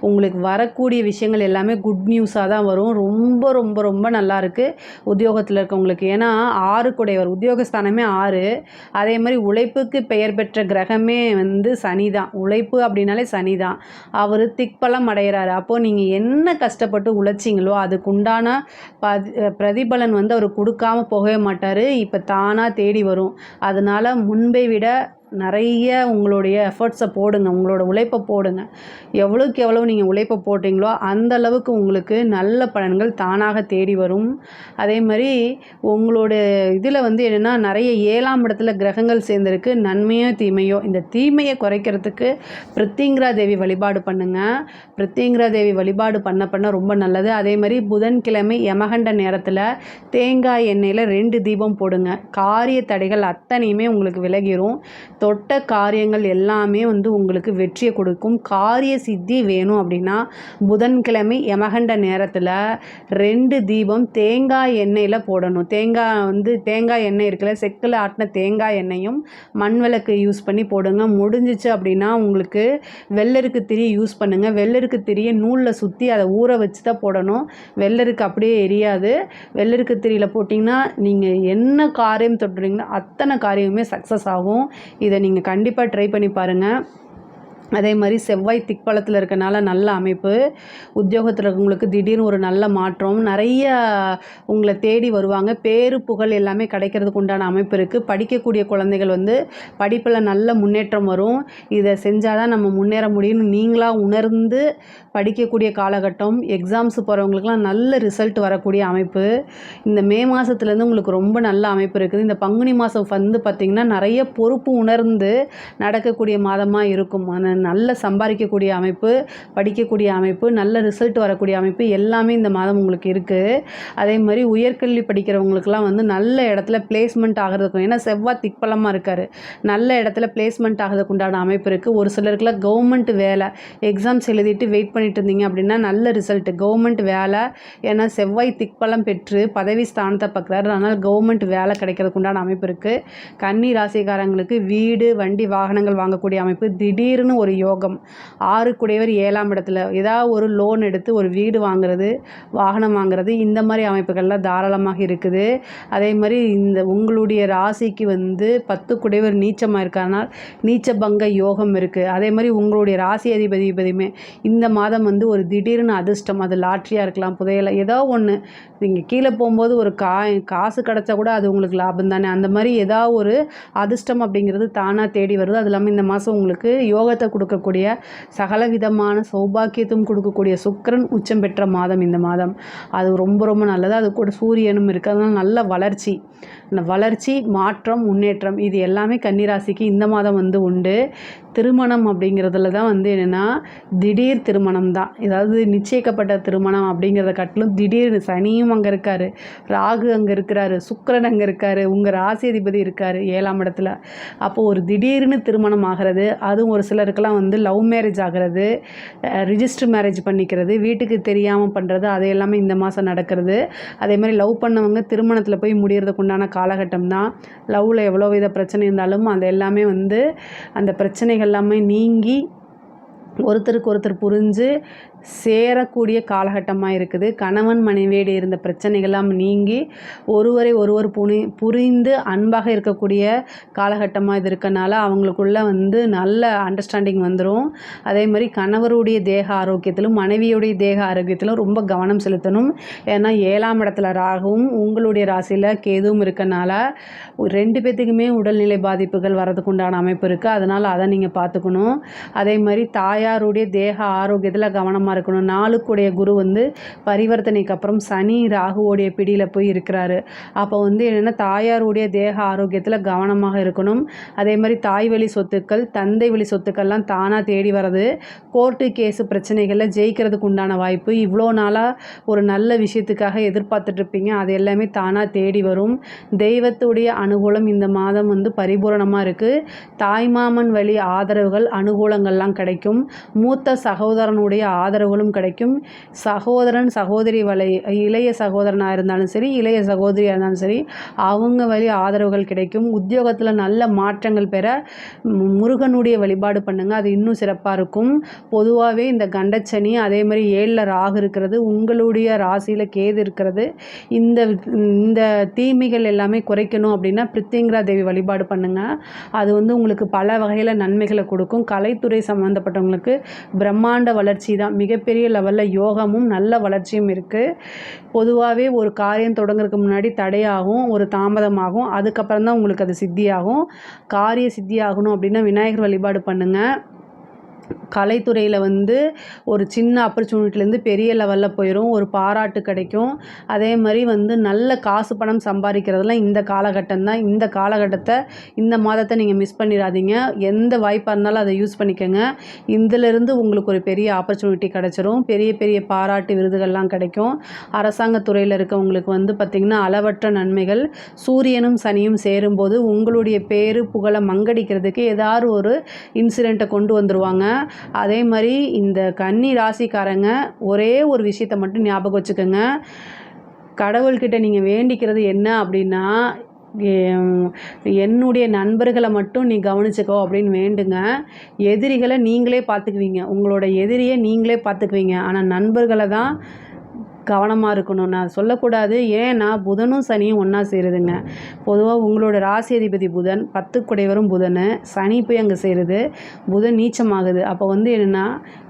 உங்களுக்கு வரக்கூடிய விஷயங்கள் எல்லாமே குட் நியூஸாக தான் வரும். ரொம்ப ரொம்ப ரொம்ப நல்லாயிருக்கு உத்தியோகத்தில் இருக்கவங்களுக்கு. ஏன்னா 6 குடையவர், உத்தியோகஸ்தானமே 6. அதே மாதிரி உழைப்புக்கு பெயர் பெற்ற கிரகமே வந்து சனி தான். உழைப்பு அப்படின்னாலே சனி தான். அவர் திக்பலம் அடைகிறாரு. அப்போது நீங்கள் என்ன கஷ்டப்பட்டு உழைச்சிங்களோ அதுக்குண்டான பிரதிபலன் வந்து அவர் கொடுக்காம போகவே மாட்டார். இப்போ தானாக தேடி வரும். அதனால் முன்பை விட நிறைய உங்களுடைய எஃபர்ட்ஸை போடுங்க. உங்களோட உழைப்பை போடுங்க. எவ்வளோக்கு எவ்வளோ நீங்கள் உழைப்பை போட்டிங்களோ அந்த அளவுக்கு உங்களுக்கு நல்ல பலன்கள் தானாக தேடி வரும். அதே மாதிரி உங்களோட இதில் வந்து என்னென்னா நிறைய 7ஆம் இடத்துல கிரகங்கள் சேர்ந்துருக்கு. நன்மையோ தீமையோ, இந்த தீமையை குறைக்கிறதுக்கு பிரித்திங்கிரா தேவி வழிபாடு பண்ணுங்கள். பிரித்திங்கிரா தேவி வழிபாடு பண்ண ரொம்ப நல்லது. அதே மாதிரி புதன்கிழமை யமகண்ட நேரத்தில் தேங்காய் எண்ணெயில் 2 தீபம் போடுங்க. காரிய தடைகள் அத்தனையுமே உங்களுக்கு விலகிரும். தொட்ட காரியங்கள் எல்லாமே வந்து உங்களுக்கு வெற்றியை கொடுக்கும். காரிய சித்தி வேணும் அப்படின்னா புதன்கிழமை யமகண்ட நேரத்தில் 2 தீபம் தேங்காய் எண்ணெயில் போடணும். தேங்காய் எண்ணெய் இருக்குல்ல, செக்கில் ஆட்டின தேங்காய் எண்ணெயும் மண் விளக்கு யூஸ் பண்ணி போடுங்க. முடிஞ்சிச்சு அப்படின்னா உங்களுக்கு வெள்ளருக்கு திரி யூஸ் பண்ணுங்கள். வெள்ளருக்கு திரியை நூலில் சுற்றி அதை ஊற வச்சு தான் போடணும். வெள்ளருக்கு அப்படியே எரியாது. வெள்ளருக்கு திரியில் போட்டிங்கன்னா நீங்கள் என்ன காரியம் தொட்டுறீங்களோ அத்தனை காரியமுமே சக்ஸஸ் ஆகும். இதை நீங்கள் கண்டிப்பாக ட்ரை பண்ணி பாருங்கள். அதே மாதிரி செவ்வாய் திக்பலத்தில் இருக்கனால நல்ல அமைப்பு. உத்தியோகத்தில் இருக்கவங்களுக்கு திடீர்னு ஒரு நல்ல மாற்றம். நிறைய உங்களை தேடி வருவாங்க. பேரு புகழ் எல்லாமே கிடைக்கிறதுக்கு உண்டான அமைப்பு இருக்குது. படிக்கக்கூடிய குழந்தைகள் வந்து படிப்பில் நல்ல முன்னேற்றம் வரும். இதை செஞ்சால் தான் நம்ம முன்னேற முடியும்னு நீங்களாக உணர்ந்து படிக்கக்கூடிய காலகட்டம். எக்ஸாம்ஸ் போகிறவங்களுக்குலாம் நல்ல ரிசல்ட் வரக்கூடிய அமைப்பு. இந்த மே மாதத்துலேருந்து உங்களுக்கு ரொம்ப நல்ல அமைப்பு இருக்குது. இந்த பங்குனி மாதம் வந்து பார்த்திங்கன்னா நிறைய பொறுப்பு உணர்ந்து நடக்கக்கூடிய மாதமாக இருக்கும். நல்ல சம்பாதிக்கக்கூடிய அமைப்பு, படிக்கக்கூடிய அமைப்பு, நல்ல ரிசல்ட் வரக்கூடிய அமைப்பு எல்லாமே இந்த மாதம் உங்களுக்கு இருக்குது. அதே மாதிரி உயர்கல்வி படிக்கிறவங்களுக்குலாம் வந்து நல்ல இடத்துல பிளேஸ்மெண்ட் ஆகிறதுக்கும், ஏன்னா செவ்வாய் திக்பலமாக இருக்கார், நல்ல இடத்துல பிளேஸ்மெண்ட் ஆகிறதுக்கு உண்டான அமைப்பு இருக்குது. ஒரு சிலருக்குலாம் கவர்மெண்ட் வேலை எக்ஸாம்ஸ் எழுதிட்டு வெயிட் பண்ணிட்டு இருந்தீங்க அப்படின்னா நல்ல ரிசல்ட் கவர்மெண்ட் வேலை. ஏன்னா செவ்வாய் திக்பலம் பெற்று பதவி ஸ்தானத்தை பார்க்குறாரு. அதனால் கவர்மெண்ட் வேலை கிடைக்கிறதுக்கு உண்டான அமைப்பு இருக்குது. கன்னி ராசிக்காரங்களுக்கு வீடு, வண்டி, வாகனங்கள் வாங்கக்கூடிய அமைப்பு. திடீர்னு ஒரு யோகம். 6 குடையவர் 7ஆம் இடத்துல ஏதாவது ஒரு லோன் எடுத்து ஒரு வீடு வாங்குறது, வாகனம் வாங்குறது, இந்த மாதிரி அமைப்புகள்லாம் தாராளமாக இருக்குது. அதே மாதிரி இந்த உங்களுடைய ராசிக்கு வந்து 10 குடையவர் நீச்சமாக இருக்கறனால் நீச்ச பங்க யோகம் இருக்குது. அதே மாதிரி உங்களுடைய ராசி அதிபதியுமே இந்த மாதம் வந்து ஒரு திடீர்னு அதிர்ஷ்டம், அது லாட்ரியாக இருக்கலாம், புதையலை, ஏதோ ஒன்று நீங்கள் கீழே போகும்போது ஒரு காசு கிடச்சா கூட அது உங்களுக்கு லாபம் தானே. அந்த மாதிரி ஏதாவது ஒரு அதிர்ஷ்டம் அப்படிங்கிறது தானாக தேடி வருது. அது இல்லாமல் இந்த மாதம் உங்களுக்கு யோகத்தை கொடுக்கக்கூடிய சகல விதமான சௌபாக்கியத்தும் கொடுக்கக்கூடிய சுக்கிரன் உச்சம் பெற்ற மாதம் இந்த மாதம். அது ரொம்ப ரொம்ப நல்லது. அது கூட சூரியனும் இருக்குது. அதனால் நல்ல வளர்ச்சி, மாற்றம், முன்னேற்றம் இது எல்லாமே கன்னிராசிக்கு இந்த மாதம் வந்து உண்டு. திருமணம் அப்படிங்கிறதுல தான் வந்து என்னென்னா திடீர் திருமணம் தான். ஏதாவது நிச்சயிக்கப்பட்ட திருமணம் அப்படிங்கிறத காட்டிலும் திடீர்னு சனியும் அங்கே இருக்கார், ராகு அங்கே இருக்கிறாரு, சுக்கிரன் அங்கே இருக்கார், உங்கள் ராசி அதிபதி இருக்கார் 7ஆம் இடத்துல. அப்போது ஒரு திடீர்னு திருமணம் ஆகிறது, அதுவும் ஒரு சிலருக்கெல்லாம் வந்து லவ் மேரேஜ் ஆகிறது, ரிஜிஸ்டர் மேரேஜ் பண்ணிக்கிறது, வீட்டுக்கு தெரியாமல் பண்ணுறது, அது எல்லாமே இந்த மாதம் நடக்கிறது. அதே மாதிரி லவ் பண்ணவங்க திருமணத்தில் போய் முடியறதுக்கு உண்டான காலகட்டம் தான். லவ்வில் எவ்வளோ வித பிரச்சனை இருந்தாலும் அது எல்லாமே வந்து அந்த பிரச்சனைகள் எல்லாமே நீங்கி ஒருத்தருக்கு ஒருத்தர் புரிஞ்சு சேரக்கூடிய காலகட்டமாக இருக்குது. கணவன் மனைவியிட இருந்த பிரச்சனைகள்லாம் நீங்கி ஒருவரை ஒருவர் புரிந்து அன்பாக இருக்கக்கூடிய காலகட்டமாக இது இருக்கனால அவங்களுக்குள்ள வந்து நல்ல அண்டர்ஸ்டாண்டிங் வந்துடும். அதே மாதிரி கணவருடைய தேக ஆரோக்கியத்திலும் மனைவியுடைய தேக ஆரோக்கியத்திலும் ரொம்ப கவனம் செலுத்தணும். ஏன்னா 7ஆம் இடத்துல ராகுவும் உங்களுடைய ராசியில் கேதுவும் இருக்கனால 2 பேர்த்துக்குமே உடல்நிலை பாதிப்புகள் வரதுக்கு உண்டான அமைப்பு இருக்குது. அதனால் அதை நீங்கள் பார்த்துக்கணும். அதே மாதிரி தாயாருடைய தேக ஆரோக்கியத்தில் கவனமாக இருக்கணும். 4க்குடைய குரு வந்து பரிவர்த்தனைக்கு அப்புறம் சனி ராகுவோடைய பிடியில் போய் இருக்கிறாரு. அப்போ வந்து என்னென்னா தாயாருடைய தேக ஆரோக்கியத்தில் கவனமாக இருக்கணும். அதே மாதிரி தாய் வழி சொத்துக்கள், தந்தை வழி சொத்துக்கள்லாம் தானாக தேடி வர்றது, கோர்ட்டு கேஸு பிரச்சனைகளில் ஜெயிக்கிறதுக்கு உண்டான வாய்ப்பு, இவ்வளோ நாளாக ஒரு நல்ல விஷயத்துக்காக எதிர்பார்த்துட்ருப்பீங்க, அது எல்லாமே தானாக தேடி வரும். தெய்வத்துடைய அனுகூலம் இந்த மாதம் வந்து பரிபூரணமாக இருக்குது. தாய்மாமன் வழி ஆதரவுகள் அனுகூலங்கள்லாம் கிடைக்கும். மூத்த சகோதரனுடைய ஆதரவுகளும் கிடைக்கும். சகோதரன் சகோதரி இளைய சகோதரனாக இருந்தாலும் சரி, இளைய சகோதரியாக இருந்தாலும் சரி, அவங்க வழி ஆதரவுகள் கிடைக்கும். உத்தியோகத்தில் நல்ல மாற்றங்கள் பெற முருகனுடைய வழிபாடு பண்ணுங்கள், அது இன்னும் சிறப்பாக இருக்கும். பொதுவாகவே இந்த கண்டச்சனி, அதே மாதிரி 7ல் ராகு இருக்கிறது, உங்களுடைய ராசியில் கேது இருக்கிறது, இந்த தீமைகள் எல்லாமே குறைக்கணும் அப்படின்னா பிரித்திங்கரா தேவி வழிபாடு பண்ணுங்கள். அது வந்து உங்களுக்கு பல வகையில் நன்மைகளை கொடுக்கும். கலைத்துறை சம்மந்தப்பட்டவங்களுக்கு பிரம்மாண்ட வளர்ச்சி தான். மிகப்பெரிய லெவலில் யோகமும் நல்ல வளர்ச்சியும் இருக்குது. பொதுவாகவே ஒரு காரியம் தொடங்குறதுக்கு முன்னாடி தடையாகும், ஒரு தாமதமாகும், அதுக்கப்புறம் தான் உங்களுக்கு அது சித்தியாகும். காரிய சித்தி ஆகணும் அப்படின்னா விநாயகர் வழிபாடு பண்ணுங்கள். கலைத்துறையில் வந்து ஒரு சின்ன ஆப்பர்ச்சுனிட்டிலேருந்து பெரிய லெவலில் போயிடும், ஒரு பாராட்டு கிடைக்கும். அதே மாதிரி வந்து நல்ல காசு பணம் சம்பாதிக்கிறதுலாம் இந்த காலகட்டம் தான். இந்த காலகட்டத்தை, இந்த மாதத்தை நீங்கள் மிஸ் பண்ணிடாதீங்க. எந்த வாய்ப்பாக இருந்தாலும் அதை யூஸ் பண்ணிக்கோங்க. இதிலிருந்து உங்களுக்கு ஒரு பெரிய ஆப்பர்ச்சுனிட்டி கிடச்சிரும். பெரிய பெரிய பாராட்டு விருதுகள்லாம் கிடைக்கும். அரசாங்கத்துறையில் இருக்கவங்களுக்கு வந்து பார்த்திங்கன்னா அளவற்ற நன்மைகள். சூரியனும் சனியும் சேரும்போது உங்களுடைய பேரு புகழை மங்கடிக்கிறதுக்கு ஏதாவது ஒரு இன்சிடெண்ட்டை கொண்டு வந்துடுவாங்க. அதே மாதிரி இந்த கன்னி ராசிக்காரங்க ஒரே ஒரு விஷயத்தை மட்டும் ஞாபகம் வச்சுக்கோங்க. கடவுள்கிட்ட நீங்கள் வேண்டிக்கிறது என்ன அப்படின்னா, என்னுடைய நண்பர்களை மட்டும் நீ கவனிச்சுக்கோ அப்படின்னு வேண்டுங்க. எதிரிகளை நீங்களே பார்த்துக்குவீங்க, உங்களோட எதிரியை நீங்களே பார்த்துக்குவீங்க. ஆனால் நண்பர்களை தான் கவனமாக இருக்கணும். நான் சொல்லக்கூடாது, ஏன்னா புதனும் சனியும் ஒன்றா சேருதுங்க. பொதுவாக உங்களோட ராசி அதிபதி புதன், 10 குடைவரும் புதன், சனி போய் அங்கே சேருது, புதன் நீச்சமாகுது. அப்போ வந்து என்னென்னா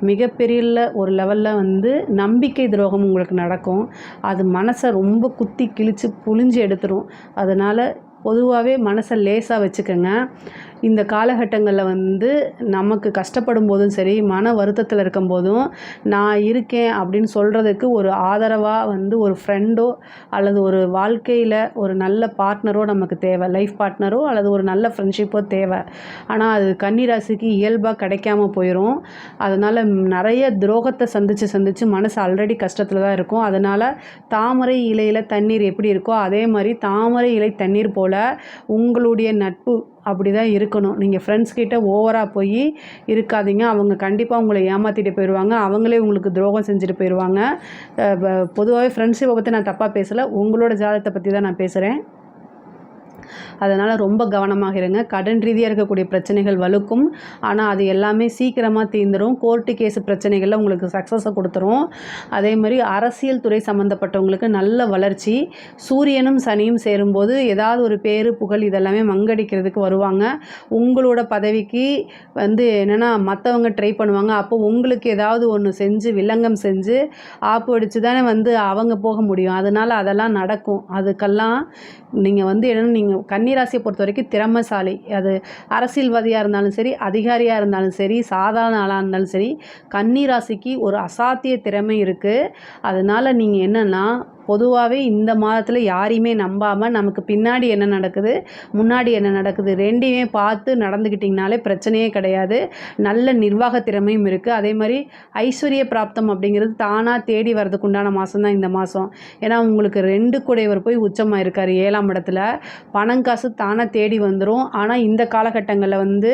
மிகப்பெரிய ஒரு லெவலில் வந்து நம்பிக்கை துரோகம் உங்களுக்கு நடக்கும். அது மனசை ரொம்ப குத்தி கிழித்து புழிஞ்சு எடுத்துரும். அதனால் பொதுவாகவே மனசை லேசாக வச்சுக்கோங்க. இந்த காலகட்டங்களில் வந்து நமக்கு கஷ்டப்படும் போதும் சரி, மன வருத்தத்தில் இருக்கும் போதும் நான் இருக்கேன் அப்படின்னு சொல்கிறதுக்கு ஒரு ஆதரவாக வந்து ஒரு ஃப்ரெண்டோ அல்லது ஒரு வாழ்க்கையில் ஒரு நல்ல பார்ட்னரோ நமக்கு தேவை. லைஃப் பார்ட்னரோ அல்லது ஒரு நல்ல ஃப்ரெண்ட்ஷிப்போ தேவை. ஆனால் அது கன்னிராசிக்கு இயல்பாக கிடைக்காம போயிடும். அதனால் நிறைய துரோகத்தை சந்தித்து மனசு ஆல்ரெடி கஷ்டத்தில் தான் இருக்கும். அதனால் தாமரை இலையில் தண்ணீர் எப்படி இருக்கோ அதே மாதிரி தாமரை இலை தண்ணீர் போல் உங்களுடைய நட்பு அப்படி தான் இருக்கணும். நீங்கள் ஃப்ரெண்ட்ஸ் கிட்ட ஓவராக போய் இருக்காதீங்க. அவங்க கண்டிப்பாக உங்களை ஏமாற்றிட்டு போயிடுவாங்க, அவங்களே உங்களுக்கு துரோகம் செஞ்சுட்டு போயிடுவாங்க. பொதுவாகவே ஃப்ரெண்ட்ஷிப்பை பற்றி நான் தப்பாக பேசலை, உங்களோட ஜாதகத்தை பற்றி தான் நான் பேசுகிறேன். அதனால் ரொம்ப கவனமாக இருங்க. கடன் ரீதியாக இருக்கக்கூடிய பிரச்சனைகள் வலுக்கும், ஆனால் அது எல்லாமே சீக்கிரமாக தீர்ந்துடும். கோர்ட்டு கேஸு பிரச்சனைகளில் உங்களுக்கு சக்ஸஸை கொடுத்துரும். அதே மாதிரி அரசியல் துறை சம்மந்தப்பட்டவங்களுக்கு நல்ல வளர்ச்சி. சூரியனும் சனியும் சேரும்போது ஏதாவது ஒரு பேரு புகழ் இதெல்லாமே மங்கடிக்கிறதுக்கு வருவாங்க. உங்களோட பதவிக்கு வந்து என்னென்னா மற்றவங்க ட்ரை பண்ணுவாங்க. அப்போ உங்களுக்கு ஏதாவது ஒன்று செஞ்சு வில்லங்கம் செஞ்சு ஆப்பு அடித்து தானே வந்து அவங்க போக முடியும். அதனால் அதெல்லாம் நடக்கும். அதுக்கெல்லாம் நீங்கள் வந்து என்னென்னா நீங்கள் கன்னிராசியை பொறுத்த வரைக்கும் திறமைசாலி. அது அரசியல்வாதியாக இருந்தாலும் சரி, அதிகாரியாக இருந்தாலும் சரி, சாதாரண ஆளாக இருந்தாலும் சரி, கன்னிராசிக்கு ஒரு அசாத்திய திறமை இருக்குது. அதனால் நீங்கள் என்னென்னா பொதுவாகவே இந்த மாதத்தில் யாரையுமே நம்பாமல் நமக்கு பின்னாடி என்ன நடக்குது, முன்னாடி என்ன நடக்குது ரெண்டையுமே பார்த்து நடந்துக்கிட்டிங்கனாலே பிரச்சனையே கிடையாது. நல்ல நிர்வாக திறமையும் இருக்குது. அதே மாதிரி ஐஸ்வர்ய பிராப்தம் அப்படிங்கிறது தானாக தேடி வர்றதுக்கு உண்டான மாதம் தான் இந்த மாதம். ஏன்னா உங்களுக்கு 2 குடையவர் போய் உச்சமாக இருக்கார் 7ஆம் இடத்துல. பணம் காசு தானாக தேடி வந்துடும். ஆனால் இந்த காலகட்டங்களில் வந்து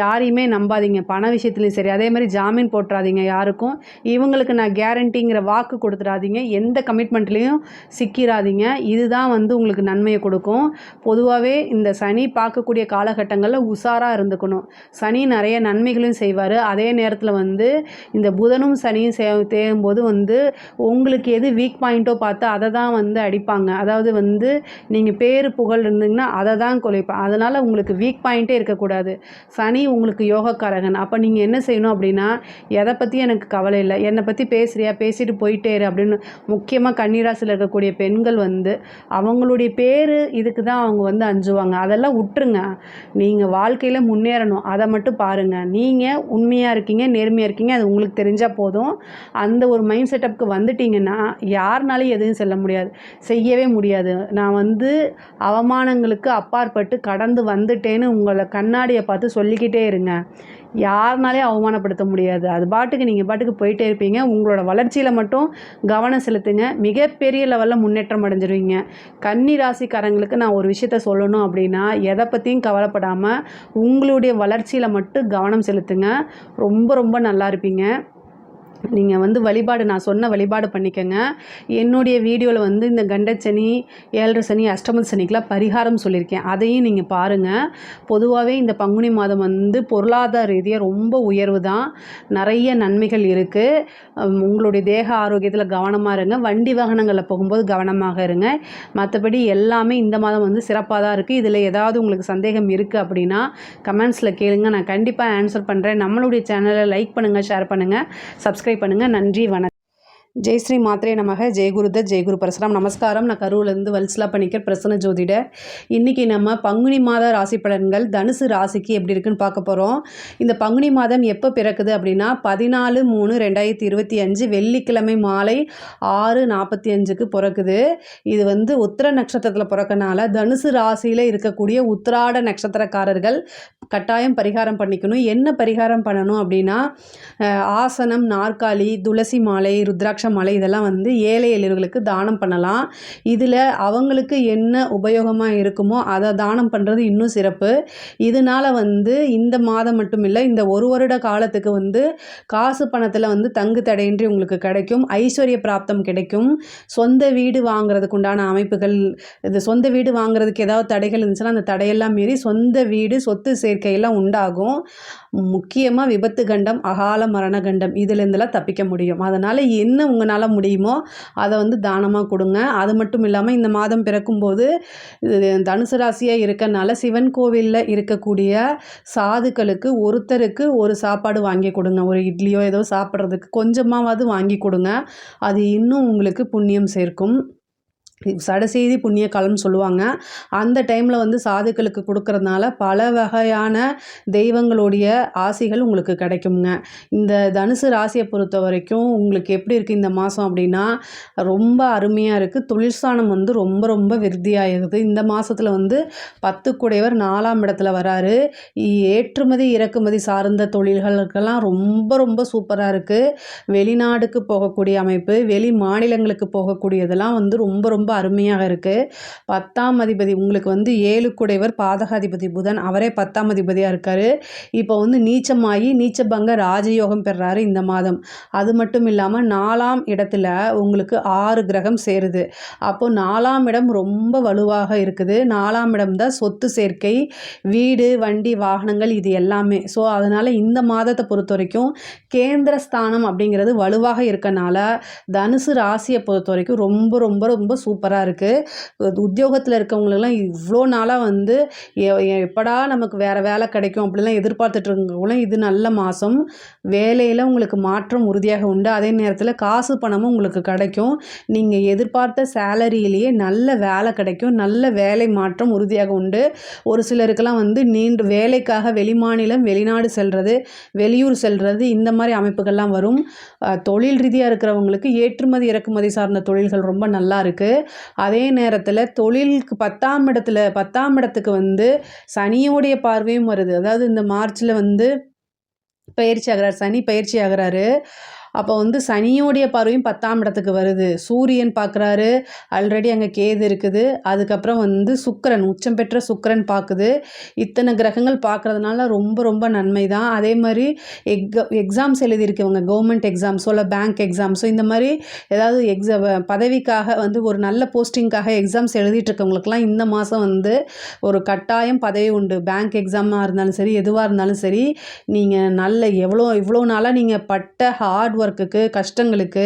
யாரையுமே நம்பாதீங்க, பண விஷயத்துலையும் சரி. அதே மாதிரி ஜாமீன் போட்டுறாதீங்க யாருக்கும். இவங்களுக்கு நான் கேரண்டிங்கிற வாக்கு கொடுத்துடாதீங்க. எந்த கமிட்மெண்ட்லேயும் சிக்கிறாதீங்க. இதுதான் வந்து உங்களுக்கு நன்மையை கொடுக்கும். பொதுவாகவே இந்த சனி பார்க்கக்கூடிய காலகட்டங்களில் உஷாராக இருந்துக்கணும். சனி நிறைய நன்மைகளையும் செய்வார். அதே நேரத்தில் வந்து இந்த புதனும் சனியும் தேயும்போது வந்து உங்களுக்கு எது வீக் பாயிண்ட்டோ பார்த்து அதை தான் வந்து அடிப்பாங்க. அதாவது வந்து நீங்கள் பேரு புகழ் இருந்தீங்கன்னா அதை தான் குலைப்பாங்க. அதனால் உங்களுக்கு வீக் பாயிண்ட்டே இருக்கக்கூடாது. சனி உங்களுக்கு யோகக்காரகன். அப்போ நீங்கள் என்ன செய்யணும் அப்படின்னா, எதை பற்றி எனக்கு கவலை இல்லை, என்னை பற்றி பேசுகிறியா பேசிட்டு போயிட்டே இரு அப்படின்னு. முக்கியமாக கன்னிராசியில் இருக்கக்கூடிய பெண்கள் வந்து அவங்களுடைய பேர் இதுக்கு தான் அவங்க வந்து அஞ்சுவாங்க. அதெல்லாம் விட்டுருங்க. நீங்கள் வாழ்க்கையில் முன்னேறணும், அதை மட்டும் பாருங்கள். நீங்கள் உண்மையாக இருக்கீங்க, நேர்மையாக இருக்கீங்க, அது உங்களுக்கு தெரிஞ்சால் போதும். அந்த ஒரு மைண்ட் செட்டப்புக்கு வந்துட்டிங்கன்னா யாருனாலையும் எதுவும் செய்யவே முடியாது. நான் வந்து அவமானங்களுக்கு அப்பாற்பட்டு கடந்து வந்துட்டேன்னு உங்களை கண்ணாடியை பார்த்து சொல்லிக்கிட்டே இருங்க. யாருனாலையும் அவமானப்படுத்த முடியாது. அது பாட்டுக்கு நீங்கள் பாட்டுக்கு போயிட்டே இருப்பீங்க. உங்களோட வளர்ச்சியில் மட்டும் கவனம் செலுத்துங்க. மிகப்பெரிய லெவலில் முன்னேற்றம் அடைஞ்சிருவீங்க. கன்னி ராசிக்காரங்களுக்கு நான் ஒரு விஷயத்த சொல்லணும் அப்படின்னா, எதை பற்றியும் கவலைப்படாமல் உங்களுடைய வளர்ச்சியில் மட்டும் கவனம் செலுத்துங்க. ரொம்ப ரொம்ப நல்லா இருப்பீங்க. நீங்கள் வந்து வழிபாடு நான் சொன்ன வழிபாடு பண்ணிக்கங்க. என்னுடைய வீடியோவில் வந்து இந்த கண்டச்சனி, 7.5 சனி, அஷ்டம சனிக்கெலாம் பரிகாரம் சொல்லியிருக்கேன். அதையும் நீங்கள் பாருங்கள். பொதுவாகவே இந்த பங்குனி மாதம் வந்து பொருளாதார ரீதியாக ரொம்ப உயர்வு தான். நிறைய நன்மைகள் இருக்குது. உங்களுடைய தேக ஆரோக்கியத்தில் கவனமாக இருங்க. வண்டி வாகனங்களில் போகும்போது கவனமாக இருங்க. மற்றபடி எல்லாமே இந்த மாதம் வந்து சிறப்பாக தான் இருக்குது. இதில் ஏதாவது உங்களுக்கு சந்தேகம் இருக்குது அப்படின்னா கமெண்ட்ஸில் கேளுங்க. நான் கண்டிப்பாக ஆன்சர் பண்ணுறேன். நம்மளுடைய சேனலை லைக் பண்ணுங்கள், ஷேர் பண்ணுங்கள், சப்ஸ்கிரைப் பண்ணுங்கள். நன்றி, வணக்கம். ஜெய் ஸ்ரீ மாத்ரே நமக. ஜெய்குருதத், ஜெய்குரு பரசுராம். நமஸ்காரம். நான் கரூர்லேருந்து வல்சலா பணிக்கர், பிரசன்ன ஜோதிடர். இன்றைக்கி நம்ம பங்குனி மாத ராசி பலன்கள் தனுசு ராசிக்கு எப்படி இருக்குன்னு பார்க்க போகிறோம். இந்த பங்குனி மாதம் எப்போ பிறக்குது அப்படின்னா 14/3/2025 வெள்ளிக்கிழமை மாலை 6:45க்கு பிறக்குது. இது வந்து உத்திர நட்சத்திரத்தில் பிறக்கனால தனுசு ராசியில் இருக்கக்கூடிய உத்திராட நட்சத்திரக்காரர்கள் கட்டாயம் பரிகாரம் பண்ணிக்கணும். என்ன பரிகாரம் பண்ணணும் அப்படின்னா, ஆசனம், நாற்காலி, துளசி மாலை, ருத்ராட்ச மாலை இதெல்லாம் வந்து ஏழை எளியவர்களுக்கு தானம் பண்ணலாம். இதில் அவங்களுக்கு என்ன உபயோகமாக இருக்குமோ அதை தானம் பண்ணுறது இன்னும் சிறப்பு. இதனால் வந்து இந்த மாதம் மட்டும் இல்லை, இந்த ஒரு வருட காலத்துக்கு வந்து காசு பணத்தில் வந்து தங்கு தடையின்றி உங்களுக்கு கிடைக்கும். ஐஸ்வர்ய பிராப்தம் கிடைக்கும். சொந்த வீடு வாங்குறதுக்கு உண்டான அமைப்புகள், இது சொந்த வீடு வாங்குறதுக்கு ஏதாவது தடைகள் இருந்துச்சுன்னா அந்த தடையெல்லாம் மீறி சொந்த வீடு, சொத்து சேர்க்கையெல்லாம் உண்டாகும். முக்கியமாக விபத்து கண்டம், அகால மரண கண்டம் இதிலேருந்துலாம் தப்பிக்க முடியும். அதனால் என்ன உங்களால் முடியுமோ அதை வந்து தானமாக கொடுங்க. அது மட்டும் இல்லாமல் இந்த மாதம் பிறக்கும்போது தனுசு ராசியாக இருக்கனால சிவன் கோவிலில் இருக்கக்கூடிய சாதுக்களுக்கு ஒருத்தருக்கு ஒரு சாப்பாடு வாங்கி கொடுங்க. ஒரு இட்லியோ ஏதோ சாப்பிட்றதுக்கு கொஞ்சமாவது வாங்கி கொடுங்க. அது இன்னும் உங்களுக்கு புண்ணியம் சேர்க்கும். சடசெய்தி புண்ணிய காலம்னு சொல்லுவாங்க. அந்த டைமில் வந்து சாதுக்களுக்கு கொடுக்கறதுனால பல வகையான தெய்வங்களுடைய ஆசிகள் உங்களுக்கு கிடைக்குங்க. இந்த தனுசு ராசியை பொறுத்த வரைக்கும் உங்களுக்கு எப்படி இருக்குது இந்த மாதம் அப்படின்னா, ரொம்ப அருமையாக இருக்குது. தொழில்ஸ்தானம் வந்து ரொம்ப ரொம்ப விருத்தியாகுது. இந்த மாதத்தில் வந்து 10 குடையவர் 4ஆம் இடத்துல வராரு. ஏற்றுமதி இறக்குமதி சார்ந்த தொழில்களுக்கெல்லாம் ரொம்ப ரொம்ப சூப்பராக இருக்குது. வெளிநாடுக்கு போகக்கூடிய அமைப்பு, வெளி மாநிலங்களுக்கு போகக்கூடியதெல்லாம் வந்து ரொம்ப ரொம்ப அருமையாக இருக்குது. 10ஆம் அதிபதி உங்களுக்கு வந்து 7 குடையவர் பாதகாதிபதி புதன், அவரே 10ஆம் அதிபதியாக இருக்கார். இப்போ வந்து நீச்சமாகி நீச்சபங்க ராஜயோகம் பெறாரு இந்த மாதம். அது மட்டும் இல்லாமல் 4ஆம் இடத்துல உங்களுக்கு 6 கிரகம் சேருது. அப்போது 4ஆம் இடம் ரொம்ப வலுவாக இருக்குது. 4ஆம் இடம் தான் சொத்து சேர்க்கை, வீடு, வண்டி, வாகனங்கள் இது எல்லாமே. ஸோ அதனால் இந்த மாதத்தை பொறுத்த வரைக்கும் கேந்திரஸ்தானம் அப்படிங்கிறது வலுவாக இருக்கனால தனுசு ராசியை பொறுத்த வரைக்கும் ரொம்ப ரொம்ப ரொம்ப சூப்பர் சூப்பராக இருக்குது. உத்தியோகத்தில் இருக்கவங்களுக்கெல்லாம் இவ்வளோ நாளாக வந்து எப்படா நமக்கு வேறு வேலை கிடைக்கும் அப்படிலாம் எதிர்பார்த்துட்டு இருக்கவங்களும் இது நல்ல மாதம். வேலையில் உங்களுக்கு மாற்றம் உறுதியாக உண்டு. அதே நேரத்தில் காசு பணமும் உங்களுக்கு கிடைக்கும். நீங்கள் எதிர்பார்த்த சேலரியிலேயே நல்ல வேலை கிடைக்கும். நல்ல வேலை மாற்றம் உறுதியாக உண்டு. ஒரு சிலருக்கெல்லாம் வந்து நீண்ட வேலைக்காக வெளிமாநிலம் வெளிநாடு செல்வது, வெளியூர் செல்வது இந்த மாதிரி அமைப்புகள்லாம் வரும். தொழில் ரீதியாக இருக்கிறவங்களுக்கு ஏற்றுமதி இறக்குமதி சார்ந்த தொழில்கள் ரொம்ப நல்லா இருக்குது. அதே நேரத்தில் தொழிலுக்கு 10ஆம் இடத்துக்கு வந்து சனியோடைய பார்வையும் வருது. அதாவது இந்த மார்ச்சில் வந்து பயிற்சி ஆகிறார், சனி பயிற்சி ஆகிறாரு. அப்போ வந்து சனியோடைய பார்வையும் 10ஆம் இடத்துக்கு வருது. சூரியன் பார்க்குறாரு, ஆல்ரெடி அங்கே கேது இருக்குது. அதுக்கப்புறம் வந்து சுக்கிரன், உச்சம் பெற்ற சுக்கிரன் பார்க்குது. இத்தனை கிரகங்கள் பார்க்குறதுனால ரொம்ப ரொம்ப நன்மை தான். அதே மாதிரி எக்ஸாம்ஸ் எழுதியிருக்கவங்க, கவர்மெண்ட் எக்ஸாம்ஸோ இல்லை பேங்க் எக்ஸாம்ஸோ இந்த மாதிரி ஏதாவது பதவிக்காக வந்து ஒரு நல்ல போஸ்டிங்காக எக்ஸாம்ஸ் எழுதிட்டு இருக்கவங்களுக்குலாம் இந்த மாதம் வந்து ஒரு கட்டாயம் பதவி உண்டு. பேங்க் எக்ஸாமாக இருந்தாலும் சரி, எதுவாக இருந்தாலும் சரி, நீங்கள் நல்ல இவ்வளோ நாளாக நீங்கள் பட்ட ஹார்ட் ஒர்க்குக்கு, கஷ்டங்களுக்கு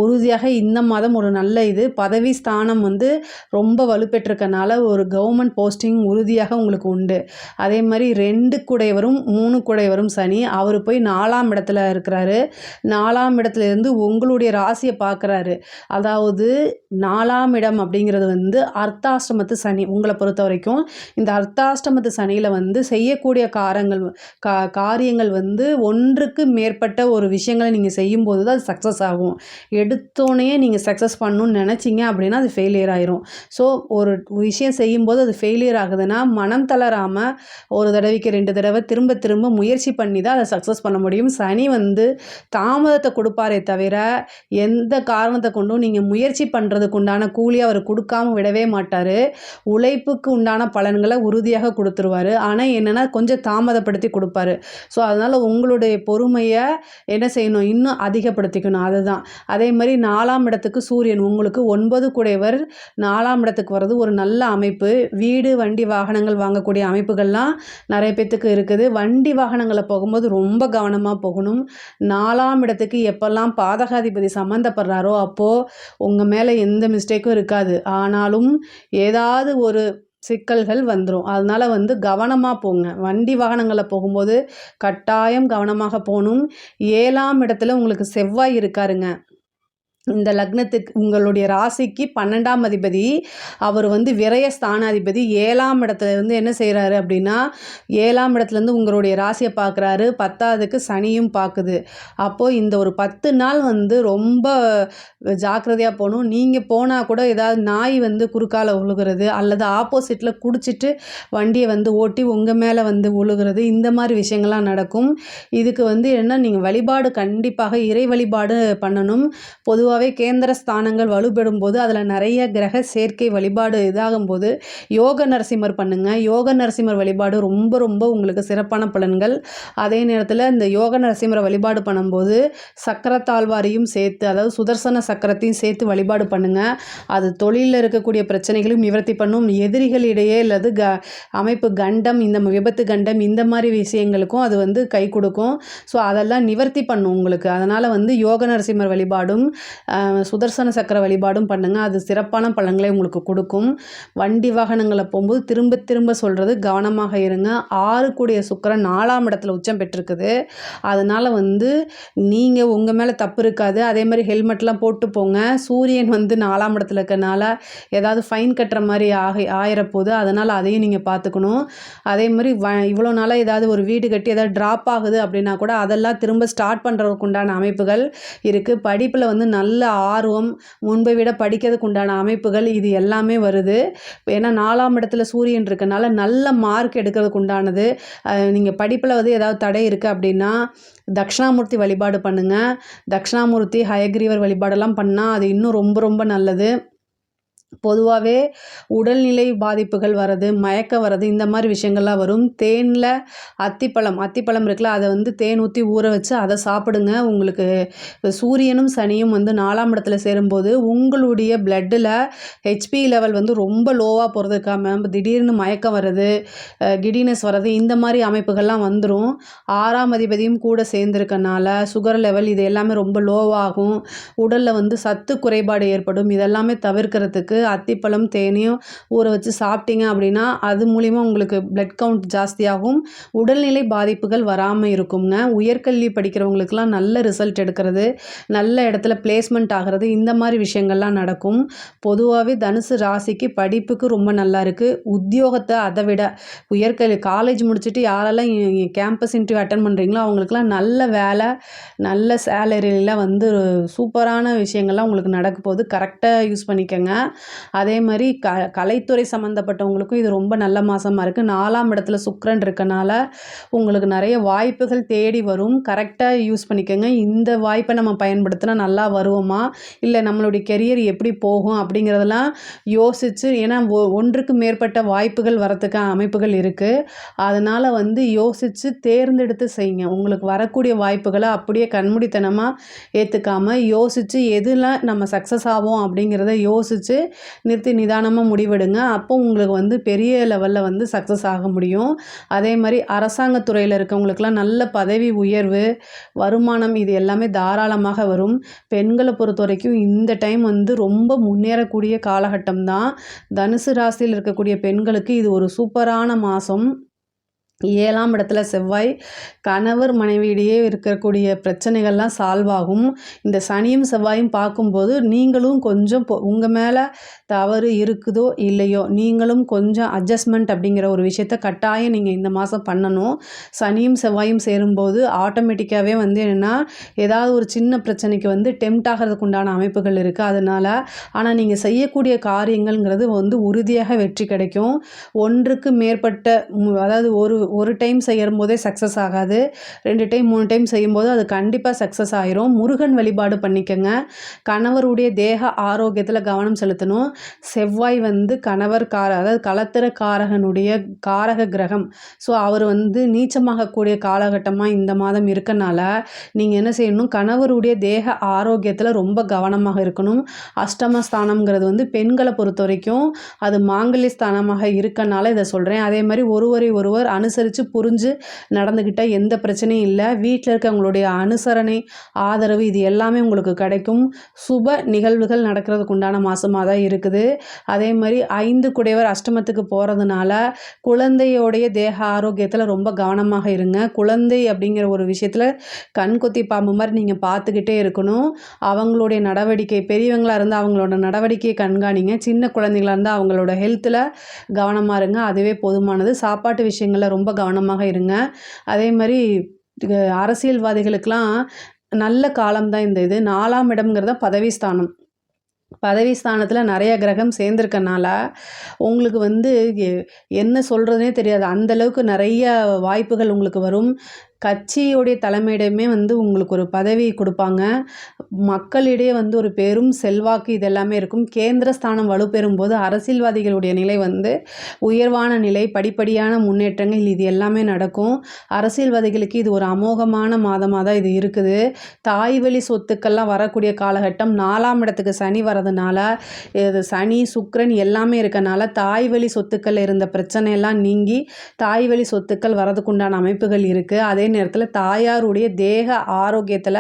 உறுதியாக இந்த மாதம் ஒரு நல்ல பதவி ஸ்தானம் வந்து ரொம்ப வலுப்பெற்றிருக்கனால ஒரு கவர்மெண்ட் போஸ்டிங் உறுதியாக உங்களுக்கு உண்டு. அதே மாதிரி 2 குடையவரும் 3 குடையவரும் சனி, அவர் போய் 4ஆம் இடத்துல இருக்கிறாரு. 4ஆம் இடத்துல இருந்து உங்களுடைய ராசியை பார்க்குறாரு. அதாவது 4ஆம் இடம் அப்படிங்கிறது வந்து அர்த்தாஷ்டமத்து சனி. உங்களை பொறுத்த வரைக்கும் இந்த அர்த்தாஷ்டமத்து சனியில் வந்து செய்யக்கூடிய காரியங்கள் வந்து ஒன்றுக்கு மேற்பட்ட ஒரு விஷயங்களை நீங்கள் செய்யும்போது தான் அது சக்ஸஸ் ஆகும். எடுத்தோடனே நீங்கள் சக்ஸஸ் பண்ணணும்னு நினச்சிங்க அப்படின்னா அது ஃபெயிலியர் ஆயிரும். ஸோ ஒரு விஷயம் செய்யும்போது அது ஃபெயிலியர் ஆகுதுன்னா மனம் தளராமல் ஒரு தடவைக்கு 2 தடவை திரும்ப திரும்ப முயற்சி பண்ணி தான் அதை சக்ஸஸ் பண்ண முடியும். சனி வந்து தாமதத்தை கொடுப்பாரே தவிர எந்த காரணத்தை கொண்டும் நீங்கள் முயற்சி பண்ணுறதுக்கு உண்டான கூலி அவர் கொடுக்காம விடவே மாட்டார். உழைப்புக்கு உண்டான பலன்களை உறுதியாக கொடுத்துருவார். ஆனால் என்னென்னா கொஞ்சம் தாமதப்படுத்தி கொடுப்பாரு. ஸோ அதனால் உங்களுடைய பொறுமையை என்ன செய்யணும், இன்னும் அதிகப்படுத்திக்கணும். அதுதான். அதே மாதிரி 4ஆம் இடத்துக்கு சூரியன், உங்களுக்கு 9 குடையவர் 4ஆம் இடத்துக்கு வர்றது ஒரு நல்ல அமைப்பு. வீடு வண்டி வாகனங்கள் வாங்கக்கூடிய அமைப்புகள்லாம் நிறைய பேத்துக்கு இருக்குது. வண்டி வாகனங்களை போகும்போது ரொம்ப கவனமாக போகணும். 4ஆம் இடத்துக்கு எப்பெல்லாம் பாதகாதிபதி சம்மந்தப்படுறாரோ அப்போது உங்கள் மேலே எந்த மிஸ்டேக்கும் இருக்காது. ஆனாலும் ஏதாவது ஒரு சிக்கல்கள் வந்துடும். அதனால் வந்து கவனமாக போங்க. வண்டி வாகனங்களில் போகும்போது கட்டாயம் கவனமாக போகணும். 7ஆம் இடத்துல உங்களுக்கு செவ்வாய் இருக்காருங்க. இந்த லக்னத்துக்கு உங்களுடைய ராசிக்கு 12ஆம் அதிபதி, அவர் வந்து விரய ஸ்தானாதிபதி 7ஆம் இடத்துல இருந்து என்ன செய்கிறாரு அப்படின்னா 7ஆம் இடத்துலேருந்து உங்களுடைய ராசியை பார்க்குறாரு. 10ஆவதுக்கு சனியும் பார்க்குது. அப்போது இந்த ஒரு 10 நாள் வந்து ரொம்ப ஜாக்கிரதையாக போகணும். நீங்கள் போனால் கூட ஏதாவது நாய் வந்து குறுக்கால விழுகிறது அல்லது ஆப்போசிட்டில் குடிச்சிட்டு வண்டியை வந்து ஓட்டி உங்கள் மேலே வந்து விழுகிறது, இந்த மாதிரி விஷயங்கள்லாம் நடக்கும். இதுக்கு வந்து என்ன, நீங்கள் வழிபாடு கண்டிப்பாக இறை வழிபாடு பண்ணணும். பொதுவாக கேந்திர ஸ்தானங்கள் வலுப்பெறும் போது அதில் நிறைய கிரக சேர்க்கை வழிபாடு இதாகும்போது யோக நரசிம்மர் பண்ணுங்க. யோக நரசிம்மர் வழிபாடு ரொம்ப ரொம்ப உங்களுக்கு சிறப்பான பலன்கள். அதே நேரத்தில் இந்த யோக நரசிம்மரை வழிபாடு பண்ணும்போது சக்கரத்தாழ்வாரையும் சேர்த்து, அதாவது சுதர்சன சக்கரத்தையும் சேர்த்து வழிபாடு பண்ணுங்க. அது தொழிலில் இருக்கக்கூடிய பிரச்சனைகளும் நிவர்த்தி பண்ணும். எதிரிகளிடையே அல்லது அமைப்பு கண்டம், இந்த விபத்து கண்டம், இந்த மாதிரி விஷயங்களுக்கும் அது வந்து கை கொடுக்கும். ஸோ அதெல்லாம் நிவர்த்தி பண்ணும் உங்களுக்கு. அதனால் வந்து யோக நரசிம்மர் வழிபாடும் சுதர்சன சக்கர வழிபாடும் பண்ணுங்கள். அது சிறப்பான பலன்களை உங்களுக்கு கொடுக்கும். வண்டி வாகனங்களை போகும்போது திரும்ப திரும்ப சொல்கிறது கவனமாக இருங்க. 6 கூடிய சுக்கிரன் 4ஆம் இடத்துல உச்சம் பெற்றிருக்குது. அதனால் வந்து நீங்கள் உங்கள் மேலே தப்பு இருக்காது. அதே மாதிரி ஹெல்மெட்லாம் போட்டு போங்க. சூரியன் வந்து 4ஆம் இடத்துல இருக்கிறனால ஏதாவது ஃபைன் கட்டுற மாதிரி ஆயிரப்போகுது. அதனால் அதையும் நீங்கள் பார்த்துக்கணும். அதே மாதிரி இவ்வளோ நாளாக ஏதாவது ஒரு வீடு கட்டி ஏதாவது ட்ராப் ஆகுது அப்படின்னா கூட அதெல்லாம் திரும்ப ஸ்டார்ட் பண்ணுறதுக்கு உண்டான அமைப்புகள் இருக்குது. படிப்பில் வந்து நல்ல ஆர்வம், முன்பை விட படிக்கிறதுக்கு உண்டான அமைப்புகள் இது எல்லாமே வருது. ஏன்னா 4ஆம் இடத்துல சூரியன் இருக்கனால நல்ல மார்க் எடுக்கிறதுக்கு உண்டானது. நீங்கள் படிப்பில் வந்து ஏதாவது தடை இருக்குது அப்படின்னா தட்சிணாமூர்த்தி வழிபாடு பண்ணுங்கள். தட்சிணாமூர்த்தி ஹயக்ரீவர் வழிபாடெல்லாம் பண்ணால் அது இன்னும் ரொம்ப ரொம்ப நல்லது. பொதுவாகவே உடல்நிலை பாதிப்புகள் வர்றது, மயக்கம் வர்றது, இந்த மாதிரி விஷயங்கள்லாம் வரும். தேனில் அத்திப்பழம் இருக்குல்ல, அதை வந்து தேன் ஊற்றி ஊற வச்சு அதை சாப்பிடுங்க. உங்களுக்கு சூரியனும் சனியும் வந்து 4ஆம் இடத்துல சேரும்போது உங்களுடைய பிளட்டில் ஹெச்பி லெவல் வந்து ரொம்ப லோவாக போகிறதுக்காம திடீர்னு மயக்கம் வர்றது, கிடினஸ் வர்றது, இந்த மாதிரி அமைப்புகள்லாம் வந்துடும். 6ஆம் அதிபதியும் கூட சேர்ந்துருக்கனால சுகர் லெவல் இது எல்லாமே ரொம்ப லோவாகும். உடலில் வந்து சத்து குறைபாடு ஏற்படும். இதெல்லாமே தவிர்க்கிறதுக்கு அத்திப்பழம் தேனையும் ஊற வச்சு சாப்பிட்டீங்க அப்படின்னா அது மூலிமா உங்களுக்கு பிளட் கவுண்ட் ஜாஸ்தியாகும், உடல்நிலை பாதிப்புகள் வராமல் இருக்குங்க. உயர்கல்வி படிக்கிறவங்களுக்குலாம் நல்ல ரிசல்ட் எடுக்கிறது, நல்ல இடத்துல பிளேஸ்மெண்ட் ஆகிறது, இந்த மாதிரி விஷயங்கள்லாம் நடக்கும். பொதுவாகவே தனுசு ராசிக்கு படிப்புக்கு ரொம்ப நல்லா இருக்குது. உத்தியோகத்தை அதை விட உயர்கல்வி காலேஜ் முடிச்சுட்டு யாரெல்லாம் கேம்பஸ் இன்டர்வியூ அட்டன் பண்ணுறீங்களோ அவங்களுக்குலாம் நல்ல வேலை, நல்ல சேலரியில் வந்து சூப்பரான விஷயங்கள்லாம் உங்களுக்கு நடக்க போகுது. கரெக்டாக யூஸ் பண்ணிக்கோங்க. அதே மாதிரி கலைத்துறை சம்மந்தப்பட்டவங்களுக்கும் இது ரொம்ப நல்ல மாதமாக இருக்குது. 4ஆம் இடத்துல சுக்கிரன் இருக்கனால உங்களுக்கு நிறைய வாய்ப்புகள் தேடி வரும். கரெக்டாக யூஸ் பண்ணிக்கோங்க. இந்த வாய்ப்பை நம்ம பயன்படுத்தினா நல்லா வருவோமா, இல்லை நம்மளுடைய கெரியர் எப்படி போகும் அப்படிங்கிறதெல்லாம் யோசித்து, ஏன்னா ஒன்றுக்கு மேற்பட்ட வாய்ப்புகள் வரத்துக்கு அமைப்புகள் இருக்குது. அதனால் வந்து யோசித்து தேர்ந்தெடுத்து செய்யுங்க. உங்களுக்கு வரக்கூடிய வாய்ப்புகளை அப்படியே கண்மூடித்தனமாக ஏற்றுக்காமல் யோசித்து எதில் நம்ம சக்ஸஸ் ஆகும் அப்படிங்கிறத யோசித்து நிறுத்தி நிதானமாக முடிவெடுங்க. அப்போ உங்களுக்கு வந்து பெரிய லெவலில் வந்து சக்ஸஸ் ஆக முடியும். அதே மாதிரி அரசாங்கத்துறையில் இருக்கவங்களுக்கெல்லாம் நல்ல பதவி உயர்வு, வருமானம் இது எல்லாமே தாராளமாக வரும். பெண்களை பொறுத்த வரைக்கும் இந்த டைம் வந்து ரொம்ப முன்னேறக்கூடிய காலகட்டம் தான். தனுசு ராசியில் இருக்கக்கூடிய பெண்களுக்கு இது ஒரு சூப்பரான மாதம். 7ஆம் இடத்துல செவ்வாய், கணவர் மனைவியிடையே இருக்கக்கூடிய பிரச்சனைகள்லாம் சால்வ் ஆகும். இந்த சனியும் செவ்வாயும் பார்க்கும்போது நீங்களும் கொஞ்சம் உங்கள் மேலே தவறு இருக்குதோ இல்லையோ நீங்களும் கொஞ்சம் அட்ஜஸ்ட்மெண்ட் அப்படிங்கிற ஒரு விஷயத்த கட்டாயம் நீங்கள் இந்த மாதம் பண்ணணும். சனியும் செவ்வாயும் சேரும்போது ஆட்டோமேட்டிக்காகவே வந்து என்னென்னா ஏதாவது ஒரு சின்ன பிரச்சனைக்கு வந்து டெம்ட் ஆகிறதுக்கு உண்டான அமைப்புகள் இருக்குது. அதனால் ஆனால் நீங்கள் செய்யக்கூடிய காரியங்கள்ங்கிறது வந்து உறுதியாக வெற்றி கிடைக்கும். ஒன்றுக்கு மேற்பட்ட அதாவது ஒரு டைம் செய்யும் போதே சக்ஸஸ் ஆகாது. 2 டைம் 3 டைம் செய்யும்போது அது கண்டிப்பாக சக்ஸஸ் ஆயிரும். முருகன் வழிபாடு பண்ணிக்கங்க. கணவருடைய தேக ஆரோக்கியத்தில் கவனம் செலுத்தணும். செவ்வாய் வந்து அதாவது களத்திர காரகனுடைய காரக கிரகம். ஸோ அவர் வந்து நீச்சமாகக்கூடிய காலகட்டமாக இந்த மாதம் இருக்கனால நீங்கள் என்ன செய்யணும், கணவருடைய தேக ஆரோக்கியத்தில் ரொம்ப கவனமாக இருக்கணும். அஷ்டமஸ்தானம்ங்கிறது வந்து பெண்களை பொறுத்த வரைக்கும் அது மாங்கல்ய ஸ்தானமாக இருக்கனால இதை சொல்கிறேன். அதே மாதிரி ஒருவரை ஒருவர் அனுசரித்து புரிஞ்சு நடந்துக்கிட்டால் எந்த பிரச்சனையும் இல்லை. வீட்டில் இருக்கவங்களுடைய அனுசரணை, ஆதரவு இது எல்லாமே உங்களுக்கு கிடைக்கும். சுப நிகழ்வுகள் நடக்கிறதுக்கு உண்டான மாதமாக தான் இருக்குது. அதே மாதிரி 5 குடைவர் அஷ்டமத்துக்கு போகிறதுனால குழந்தையோடைய தேக ஆரோக்கியத்தில் ரொம்ப கவனமாக இருங்க. குழந்தை அப்படிங்கிற ஒரு விஷயத்தில் கண்கொத்தி பாம்பு மாதிரி நீங்கள் பார்த்துக்கிட்டே இருக்கணும். அவங்களுடைய நடவடிக்கை, பெரியவங்களாக இருந்தால் அவங்களோட நடவடிக்கையை கண்காணிங்க. சின்ன குழந்தைங்களாக இருந்தால் அவங்களோட ஹெல்த்தில் கவனமாக இருங்க. அதுவே போதுமானது. சாப்பாட்டு விஷயங்களில் ரொம்ப கவனமாக இருங்க. அதே மாதிரி அரசியல்வாதிகளுக்கெல்லாம் நல்ல காலம்தான் இது. 4ஆம் இடம்ங்கிறத பதவி ஸ்தானம். பதவி ஸ்தானத்தில் நிறைய கிரகம் சேர்ந்துருக்கனால உங்களுக்கு வந்து என்ன சொல்கிறதுனே தெரியாது. அந்தளவுக்கு நிறைய வாய்ப்புகள் உங்களுக்கு வரும். கட்சியோடைய தலைமையிடமே வந்து உங்களுக்கு ஒரு பதவி கொடுப்பாங்க. மக்களிடையே வந்து ஒரு பெரும் செல்வாக்கு இதெல்லாமே இருக்கும். கேந்திர ஸ்தானம் வலுப்பெறும் போது அரசியல்வாதிகளுடைய நிலை வந்து உயர்வான நிலை, படிப்படியான முன்னேற்றங்கள் இது எல்லாமே நடக்கும். அரசியல்வாதிகளுக்கு இது ஒரு அமோகமான மாதமாக தான் இது இருக்குது. தாய் வழி சொத்துக்கள்லாம் வரக்கூடிய காலகட்டம். 4ஆம் இடத்துக்கு சனி வரதுனால இது சனி சுக்கிரன் எல்லாமே இருக்கனால தாய் வழி சொத்துக்கள் இருந்த பிரச்சனையெல்லாம் நீங்கி தாய் வழி சொத்துக்கள் வரதுக்குண்டான அமைப்புகள் இருக்குது. அதே நேரத்தில் தாயாருடைய தேக ஆரோக்கியத்தில்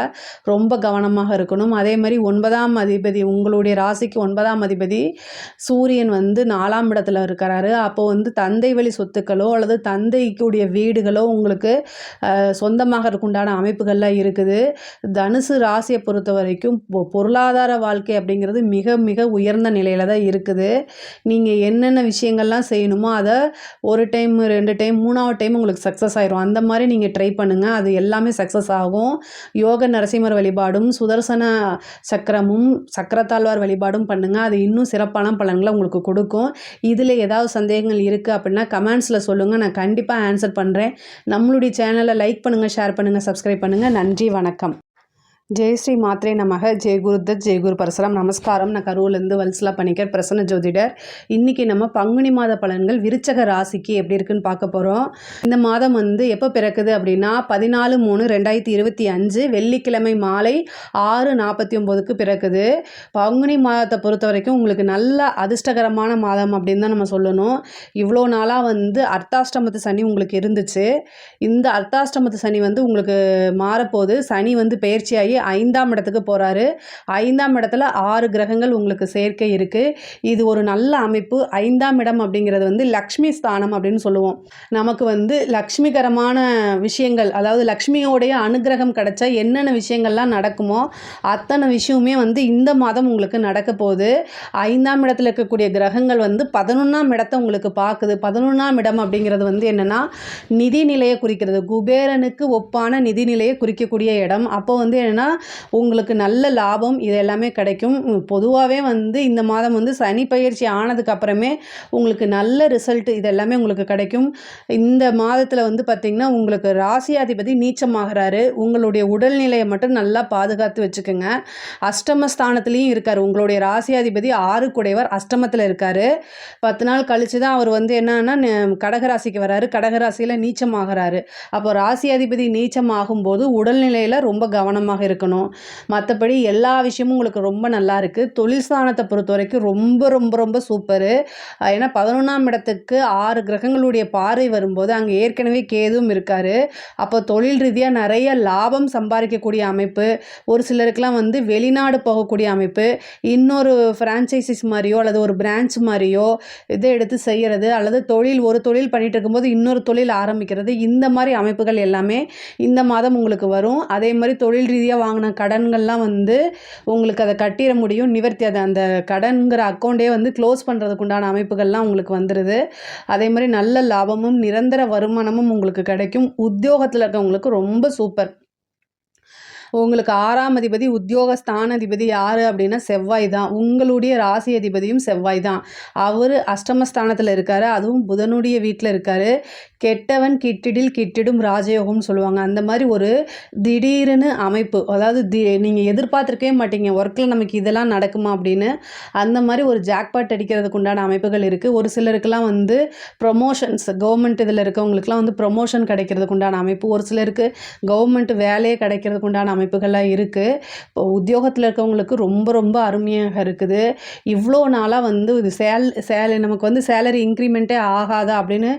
ரொம்ப கவனமாக இருக்கணும். அதே மாதிரி 9ஆம் அதிபதி, உங்களுடைய ராசிக்கு 9ஆம் அதிபதி சூரியன் வந்து 4ஆம் இடத்துல இருக்கிறாரு. அப்போது வந்து தந்தை வழி சொத்துக்களோ அல்லது தந்தைக்குடைய வீடுகளோ உங்களுக்கு சொந்தமாகறதுக்கு உண்டான அமைப்புகள்லாம் இருக்குது. தனுசு ராசியை பொறுத்த வரைக்கும் பொருளாதார வாழ்க்கை அப்படிங்கிறது மிக மிக உயர்ந்த நிலையில் தான் இருக்குது. நீங்கள் என்னென்ன விஷயங்கள்லாம் செய்யணுமோ அதை ஒரு டைம் 2 டைம் 3ஆவது டைம் உங்களுக்கு சக்ஸஸ் ஆயிரும். அந்த மாதிரி நீங்கள் ட்ரை பண்ணுங்கள். அது எல்லாமே சக்ஸஸ் ஆகும். யோக நரசிம்மர் வழிபாடும் சுதர்சன சக்கரமும் சக்கரத்தாழ்வார் வழிபாடும் பண்ணுங்கள். அது இன்னும் சிறப்பான பலன்களை உங்களுக்கு கொடுக்கும். இதில் ஏதாவது சந்தேகங்கள் இருக்குது அப்படின்னா கமெண்ட்ஸில் சொல்லுங்கள். நான் கண்டிப்பாக ஆன்சர் பண்ணுறேன். நம்மளுடைய சேனலை லைக் பண்ணுங்கள், ஷேர் பண்ணுங்கள், சப்ஸ்கிரைப் பண்ணுங்கள். நன்றி, வணக்கம். ஜெய் ஸ்ரீ மாத்ரே நமக. ஜெய் குருதத், ஜெய் குரு பரசுராம். நமஸ்காரம். நான் கரூர்லேருந்து வல்சலா பணிக்கர், பிரசன்ன ஜோதிடர். இன்றைக்கி நம்ம பங்குனி மாத பலன்கள் விருச்சக ராசிக்கு எப்படி இருக்குன்னு பார்க்க போகிறோம். இந்த மாதம் வந்து எப்போ பிறக்குது அப்படின்னா 14/3/2025 வெள்ளிக்கிழமை மாலை 6:49க்கு பிறக்குது. பங்குனி மாதத்தை பொறுத்த வரைக்கும் உங்களுக்கு நல்ல அதிர்ஷ்டகரமான மாதம் அப்படின்னு தான் நம்ம சொல்லணும். இவ்வளோ நாளாக வந்து அர்த்தாஷ்டமத்து சனி உங்களுக்கு இருந்துச்சு. இந்த அர்த்தாஷ்டமத்து சனி வந்து உங்களுக்கு மாறப்போகுது. சனி வந்து பெயர்ச்சியாகி போய் 5ஆம் இடத்துக்கு போகிறாரு. 5ஆம் இடத்துல 6 கிரகங்கள் உங்களுக்கு சேர்க்கை இருக்குது. இது ஒரு நல்ல அமைப்பு. 5ஆம் இடம் அப்படிங்கிறது வந்து லக்ஷ்மி ஸ்தானம் அப்படின்னு சொல்லுவோம். நமக்கு வந்து லக்ஷ்மிகரமான விஷயங்கள், அதாவது லக்ஷ்மியோடைய அனுகிரகம் கிடைச்சா என்னென்ன விஷயங்கள்லாம் நடக்குமோ அத்தனை விஷயமுமே வந்து இந்த மாதம் உங்களுக்கு நடக்க போகுது. 5ஆம் இடத்துல இருக்கக்கூடிய கிரகங்கள் வந்து 11ஆம் இடத்தை உங்களுக்கு பார்க்குது. 11ஆம் இடம் அப்படிங்கிறது வந்து என்னென்னா நிதி நிலையை குறிக்கிறது. குபேரனுக்கு ஒப்பான நிதி நிலையை குறிக்கக்கூடிய இடம். அப்போ வந்து என்னென்னா உங்களுக்கு நல்ல லாபம் இது எல்லாமே கிடைக்கும். பொதுவாகவே வந்து இந்த மாதம் வந்து சனி பயிற்சி ஆனதுக்கு அப்புறமே உங்களுக்கு நல்ல ரிசல்ட் இது எல்லாமே உங்களுக்கு கிடைக்கும். இந்த மாதத்தில் வந்து பார்த்திங்கன்னா உங்களுக்கு ராசியாதிபதி நீச்சமாகிறாரு. உங்களுடைய உடல்நிலையை மட்டும் நல்லா பாதுகாத்து வச்சுக்கோங்க. அஷ்டமஸ்தானத்துலேயும் இருக்கார். உங்களுடைய ராசியாதிபதி 6 குடைவர் அஷ்டமத்தில் இருக்கார். 10 நாள் கழித்து தான் அவர் வந்து என்னன்னா கடகராசிக்கு வராரு. கடகராசியில் நீச்சமாகிறாரு. அப்போ ராசியாதிபதி நீச்சமாகும்போது உடல்நிலையில் ரொம்ப கவனமாக இருக்கணும். மற்றபடி எல்லா விஷயமும் உங்களுக்கு ரொம்ப நல்லா இருக்குது. தொழில் ஸ்தானத்தை பொறுத்த வரைக்கும் ரொம்ப ரொம்ப ரொம்ப சூப்பரு. ஏன்னா 11ஆம் இடத்துக்கு 6 கிரகங்களுடைய பார்வை வரும்போது அங்கே ஏற்கனவே கேதுவும் இருக்கார். அப்போ தொழில் ரீதியாக நிறைய லாபம் சம்பாதிக்கக்கூடிய அமைப்பு, ஒரு சிலருக்கெலாம் வந்து வெளிநாடு போகக்கூடிய அமைப்பு, இன்னொரு ஃப்ரான்ச்சைசிஸ் மாதிரியோ அல்லது ஒரு பிரான்ச் மாதிரியோ இதை எடுத்து செய்கிறது, அல்லது ஒரு தொழில் பண்ணிகிட்டு இருக்கும்போது இன்னொரு தொழில் ஆரம்பிக்கிறது, இந்த மாதிரி அமைப்புகள் எல்லாமே இந்த மாதம் உங்களுக்கு வரும். அதே மாதிரி தொழில் ரீதியாக வாங்கின கடன்கள்லாம் வந்து உங்களுக்கு அதை கட்டிட முடியும். நிவர்த்தி அதை அந்த கடன்கிற அக்கௌண்ட்டே வந்து க்ளோஸ் பண்ணுறதுக்கு உண்டான அமைப்புகள்லாம் உங்களுக்கு வந்துடுது. அதே மாதிரி நல்ல லாபமும் நிரந்தர வருமானமும் உங்களுக்கு கிடைக்கும். உத்தியோகத்தில் இருக்கவங்களுக்கு ரொம்ப சூப்பர். உங்களுக்கு 6ஆம் அதிபதி உத்தியோகஸ்தானாதிபதி யார் அப்படின்னா செவ்வாய் தான். உங்களுடைய ராசி அதிபதியும் செவ்வாய் தான். அவர் அஷ்டமஸ்தானத்தில் இருக்கார். அதுவும் புதனுடைய வீட்டில் இருக்கார். கெட்டவன் கிட்டிடில் கிட்டிடும் ராஜயோகம்னு சொல்லுவாங்க. அந்த மாதிரி ஒரு திடீர்னு அமைப்பு, அதாவது நீங்கள் எதிர்பார்த்துருக்கவே மாட்டீங்க ஒர்க்கில் நமக்கு இதெல்லாம் நடக்குமா அப்படின்னு. அந்த மாதிரி ஒரு ஜாக்பாட் அடிக்கிறதுக்கு உண்டான அமைப்புகள் இருக்குது. ஒரு சிலருக்கெல்லாம் வந்து ப்ரொமோஷன்ஸ், கவர்மெண்ட் இதில் இருக்கவங்களுக்குலாம் வந்து ப்ரொமோஷன் கிடைக்கிறதுக்கு உண்டான அமைப்பு, ஒரு சிலருக்கு கவர்மெண்ட் வேலையே கிடைக்கிறதுக்கு உண்டான அமைப்புகள்லாம் இருக்குது. இப்போ உத்தியோகத்தில் இருக்கவங்களுக்கு ரொம்ப ரொம்ப அருமையாக இருக்குது. இவ்வளோ நாளாக வந்து இது நமக்கு வந்து சேலரி இன்க்ரிமெண்ட்டே ஆகாதா அப்படின்னு